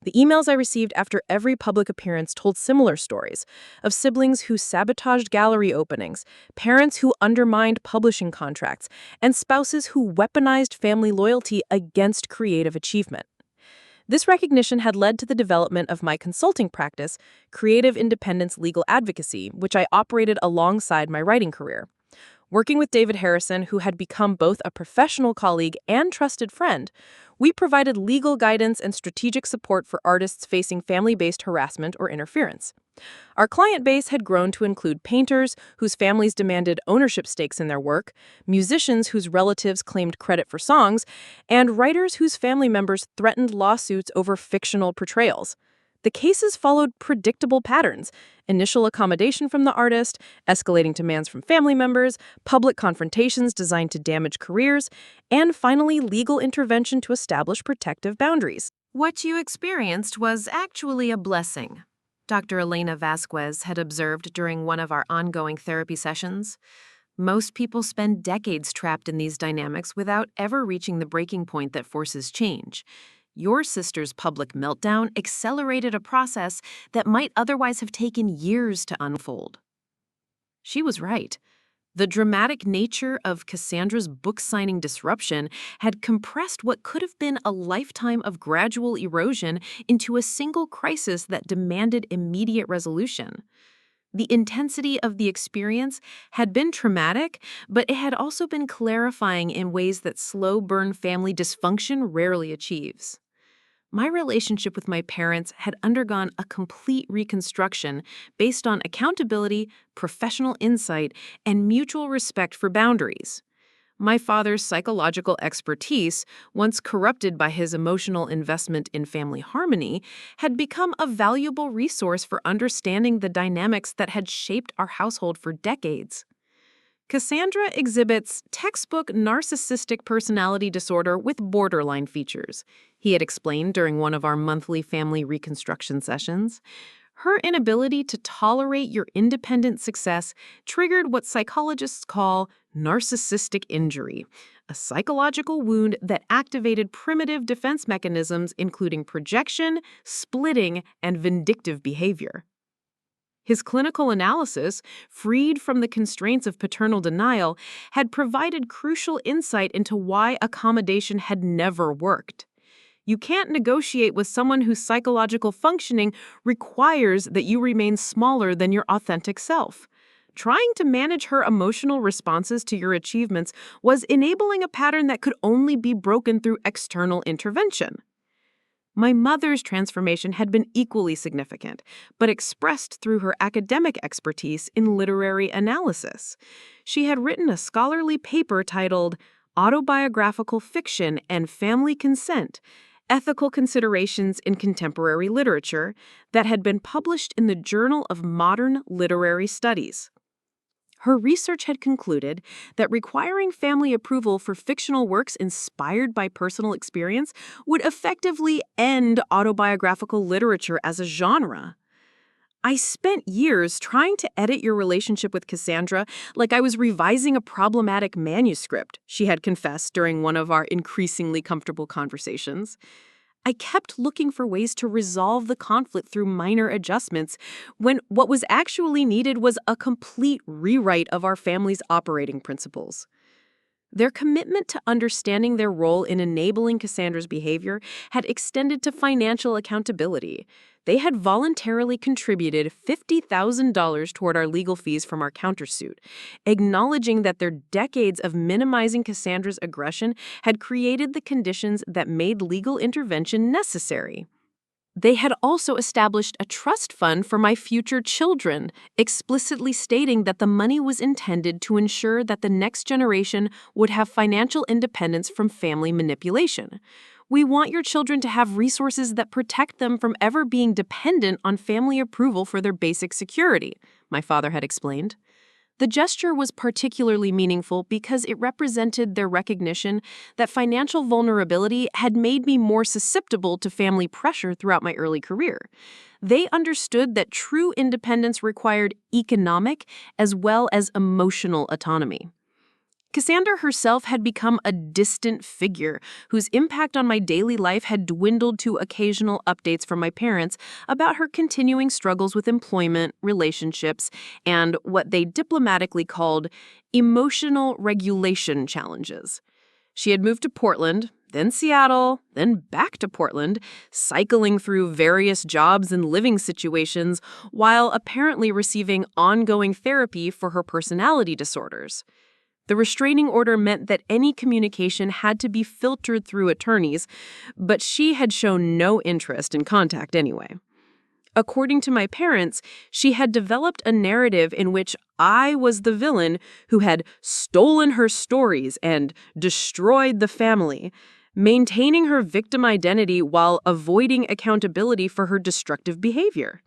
The emails I received after every public appearance told similar stories of siblings who sabotaged gallery openings, parents who undermined publishing contracts, and spouses who weaponized family loyalty against creative achievement. This recognition had led to the development of my consulting practice, Creative Independence Legal Advocacy, which I operated alongside my writing career. Working with David Harrison, who had become both a professional colleague and trusted friend, we provided legal guidance and strategic support for artists facing family-based harassment or interference. Our client base had grown to include painters whose families demanded ownership stakes in their work, musicians whose relatives claimed credit for songs, and writers whose family members threatened lawsuits over fictional portrayals. The cases followed predictable patterns: initial accommodation from the artist, escalating demands from family members, public confrontations designed to damage careers, and finally legal intervention to establish protective boundaries. What you experienced was actually a blessing, Dr. Elena Vasquez had observed during one of our ongoing therapy sessions. Most people spend decades trapped in these dynamics without ever reaching the breaking point that forces change. Your sister's public meltdown accelerated a process that might otherwise have taken years to unfold. She was right. The dramatic nature of Cassandra's book-signing disruption had compressed what could have been a lifetime of gradual erosion into a single crisis that demanded immediate resolution. The intensity of the experience had been traumatic, but it had also been clarifying in ways that slow-burn family dysfunction rarely achieves. My relationship with my parents had undergone a complete reconstruction based on accountability, professional insight, and mutual respect for boundaries. My father's psychological expertise, once corrupted by his emotional investment in family harmony, had become a valuable resource for understanding the dynamics that had shaped our household for decades. Cassandra exhibits textbook narcissistic personality disorder with borderline features, he had explained during one of our monthly family reconstruction sessions. Her inability to tolerate your independent success triggered what psychologists call narcissistic injury, a psychological wound that activated primitive defense mechanisms including projection, splitting, and vindictive behavior. His clinical analysis, freed from the constraints of paternal denial, had provided crucial insight into why accommodation had never worked. You can't negotiate with someone whose psychological functioning requires that you remain smaller than your authentic self. Trying to manage her emotional responses to your achievements was enabling a pattern that could only be broken through external intervention. My mother's transformation had been equally significant, but expressed through her academic expertise in literary analysis. She had written a scholarly paper titled Autobiographical Fiction and Family Consent: Ethical Considerations in Contemporary Literature that had been published in the Journal of Modern Literary Studies. Her research had concluded that requiring family approval for fictional works inspired by personal experience would effectively end autobiographical literature as a genre. I spent years trying to edit your relationship with Cassandra like I was revising a problematic manuscript, she had confessed during one of our increasingly comfortable conversations. I kept looking for ways to resolve the conflict through minor adjustments when what was actually needed was a complete rewrite of our family's operating principles. Their commitment to understanding their role in enabling Cassandra's behavior had extended to financial accountability. They had voluntarily contributed $50,000 toward our legal fees from our countersuit, acknowledging that their decades of minimizing Cassandra's aggression had created the conditions that made legal intervention necessary. They had also established a trust fund for my future children, explicitly stating that the money was intended to ensure that the next generation would have financial independence from family manipulation. We want your children to have resources that protect them from ever being dependent on family approval for their basic security, my father had explained. The gesture was particularly meaningful because it represented their recognition that financial vulnerability had made me more susceptible to family pressure throughout my early career. They understood that true independence required economic as well as emotional autonomy. Cassandra herself had become a distant figure whose impact on my daily life had dwindled to occasional updates from my parents about her continuing struggles with employment, relationships, and what they diplomatically called emotional regulation challenges. She had moved to Portland, then Seattle, then back to Portland, cycling through various jobs and living situations while apparently receiving ongoing therapy for her personality disorders. The restraining order meant that any communication had to be filtered through attorneys, but she had shown no interest in contact anyway. According to my parents, she had developed a narrative in which I was the villain who had stolen her stories and destroyed the family, maintaining her victim identity while avoiding accountability for her destructive behavior.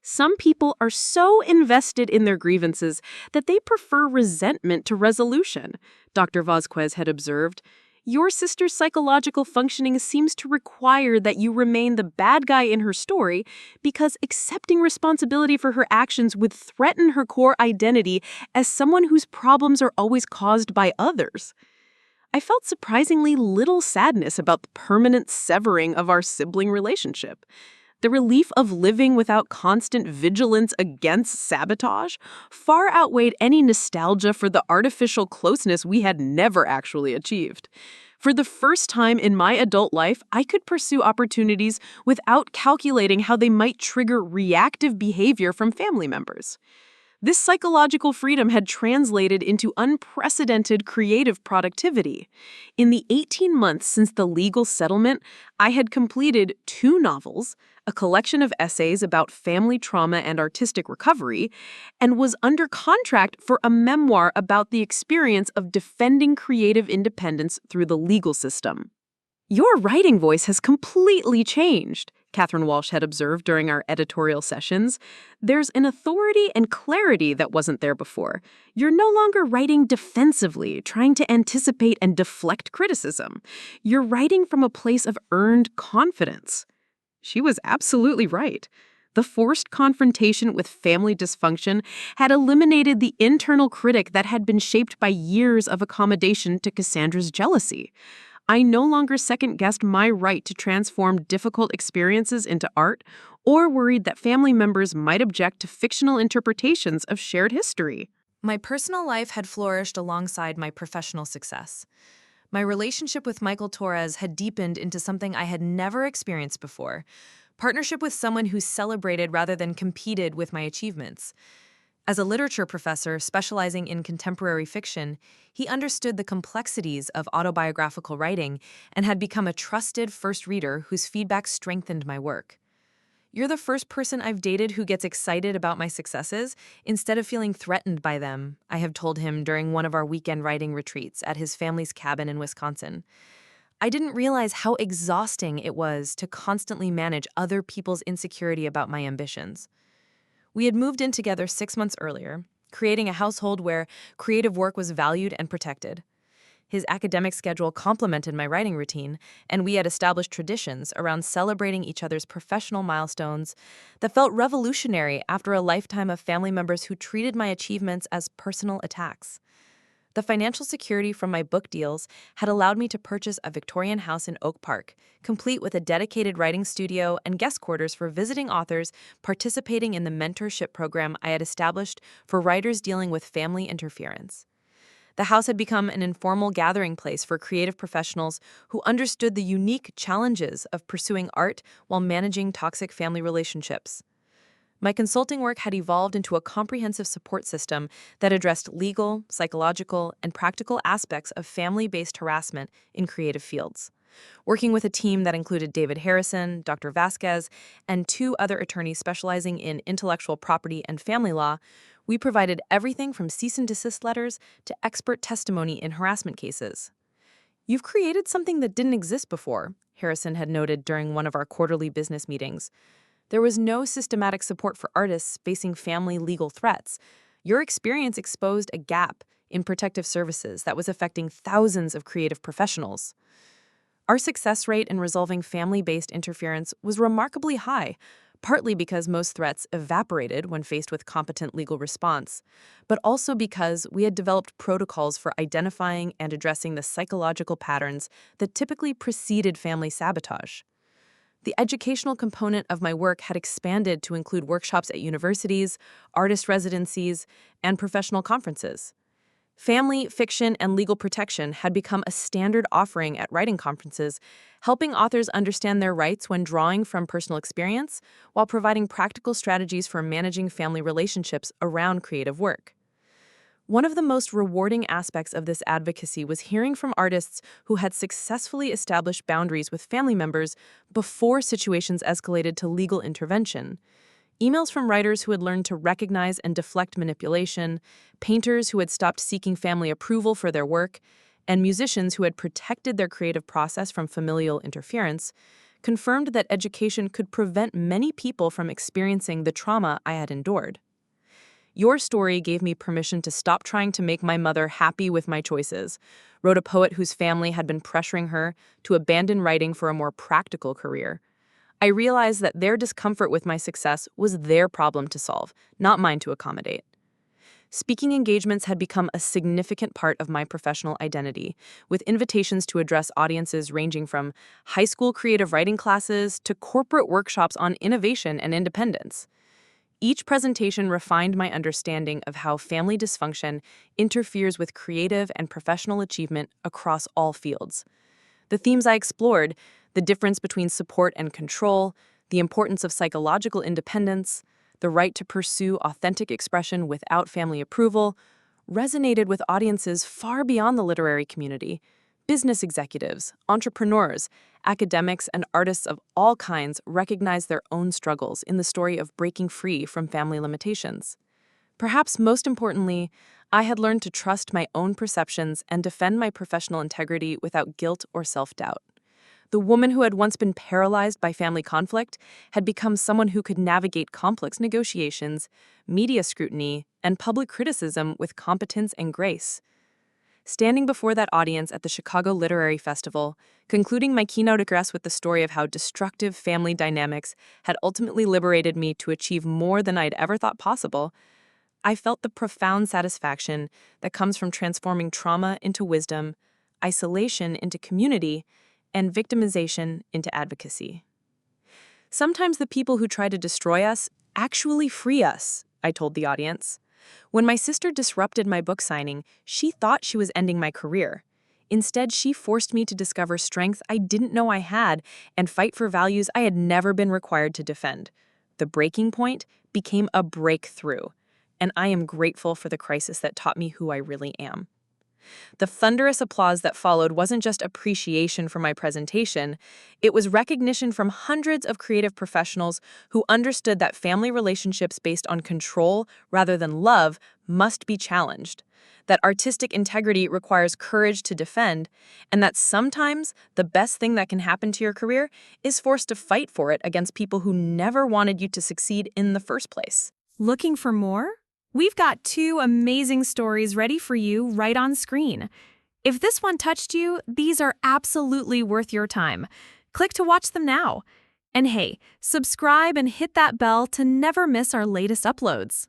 Some people are so invested in their grievances that they prefer resentment to resolution, Dr. Vasquez had observed. Your sister's psychological functioning seems to require that you remain the bad guy in her story because accepting responsibility for her actions would threaten her core identity as someone whose problems are always caused by others. I felt surprisingly little sadness about the permanent severing of our sibling relationship. The relief of living without constant vigilance against sabotage far outweighed any nostalgia for the artificial closeness we had never actually achieved. For the first time in my adult life, I could pursue opportunities without calculating how they might trigger reactive behavior from family members. This psychological freedom had translated into unprecedented creative productivity. In the 18 months since the legal settlement, I had completed 2 novels, a collection of essays about family trauma and artistic recovery, and was under contract for a memoir about the experience of defending creative independence through the legal system. Your writing voice has completely changed, Catherine Walsh had observed during our editorial sessions. There's an authority and clarity that wasn't there before. You're no longer writing defensively, trying to anticipate and deflect criticism. You're writing from a place of earned confidence. She was absolutely right. The forced confrontation with family dysfunction had eliminated the internal critic that had been shaped by years of accommodation to Cassandra's jealousy. I no longer second-guessed my right to transform difficult experiences into art or worried that family members might object to fictional interpretations of shared history. My personal life had flourished alongside my professional success. My relationship with Michael Torres had deepened into something I had never experienced before, partnership with someone who celebrated rather than competed with my achievements. As a literature professor specializing in contemporary fiction, he understood the complexities of autobiographical writing and had become a trusted first reader whose feedback strengthened my work. You're the first person I've dated who gets excited about my successes instead of feeling threatened by them, I have told him during one of our weekend writing retreats at his family's cabin in Wisconsin. I didn't realize how exhausting it was to constantly manage other people's insecurity about my ambitions. We had moved in together 6 months earlier, creating a household where creative work was valued and protected. His academic schedule complemented my writing routine, and we had established traditions around celebrating each other's professional milestones that felt revolutionary after a lifetime of family members who treated my achievements as personal attacks. The financial security from my book deals had allowed me to purchase a Victorian house in Oak Park, complete with a dedicated writing studio and guest quarters for visiting authors participating in the mentorship program I had established for writers dealing with family interference. The house had become an informal gathering place for creative professionals who understood the unique challenges of pursuing art while managing toxic family relationships. My consulting work had evolved into a comprehensive support system that addressed legal, psychological, and practical aspects of family-based harassment in creative fields. Working with a team that included David Harrison, Dr. Vasquez, and 2 other attorneys specializing in intellectual property and family law, we provided everything from cease and desist letters to expert testimony in harassment cases. "You've created something that didn't exist before," Harrison had noted during one of our quarterly business meetings. "There was no systematic support for artists facing family legal threats. Your experience exposed a gap in protective services that was affecting thousands of creative professionals." Our success rate in resolving family-based interference was remarkably high, partly because most threats evaporated when faced with competent legal response, but also because we had developed protocols for identifying and addressing the psychological patterns that typically preceded family sabotage. The educational component of my work had expanded to include workshops at universities, artist residencies, and professional conferences. Family, fiction, and legal protection had become a standard offering at writing conferences, helping authors understand their rights when drawing from personal experience, while providing practical strategies for managing family relationships around creative work. One of the most rewarding aspects of this advocacy was hearing from artists who had successfully established boundaries with family members before situations escalated to legal intervention. Emails from writers who had learned to recognize and deflect manipulation, painters who had stopped seeking family approval for their work, and musicians who had protected their creative process from familial interference, confirmed that education could prevent many people from experiencing the trauma I had endured. "Your story gave me permission to stop trying to make my mother happy with my choices," wrote a poet whose family had been pressuring her to abandon writing for a more practical career. "I realized that their discomfort with my success was their problem to solve, not mine to accommodate." Speaking engagements had become a significant part of my professional identity, with invitations to address audiences ranging from high school creative writing classes to corporate workshops on innovation and independence. Each presentation refined my understanding of how family dysfunction interferes with creative and professional achievement across all fields. The themes I explored, the difference between support and control, the importance of psychological independence, the right to pursue authentic expression without family approval, resonated with audiences far beyond the literary community. Business executives, entrepreneurs, academics, and artists of all kinds recognized their own struggles in the story of breaking free from family limitations. Perhaps most importantly, I had learned to trust my own perceptions and defend my professional integrity without guilt or self-doubt. The woman who had once been paralyzed by family conflict had become someone who could navigate complex negotiations, media scrutiny, and public criticism with competence and grace. Standing before that audience at the Chicago Literary Festival, concluding my keynote address with the story of how destructive family dynamics had ultimately liberated me to achieve more than I'd ever thought possible, I felt the profound satisfaction that comes from transforming trauma into wisdom, isolation into community, and victimization into advocacy. "Sometimes the people who try to destroy us actually free us," I told the audience. "When my sister disrupted my book signing, she thought she was ending my career. Instead, she forced me to discover strength I didn't know I had and fight for values I had never been required to defend. The breaking point became a breakthrough, and I am grateful for the crisis that taught me who I really am." The thunderous applause that followed wasn't just appreciation for my presentation, it was recognition from hundreds of creative professionals who understood that family relationships based on control rather than love must be challenged, that artistic integrity requires courage to defend, and that sometimes the best thing that can happen to your career is forced to fight for it against people who never wanted you to succeed in the first place. Looking for more? We've got 2 amazing stories ready for you right on screen. If this one touched you, these are absolutely worth your time. Click to watch them now. And hey, subscribe and hit that bell to never miss our latest uploads.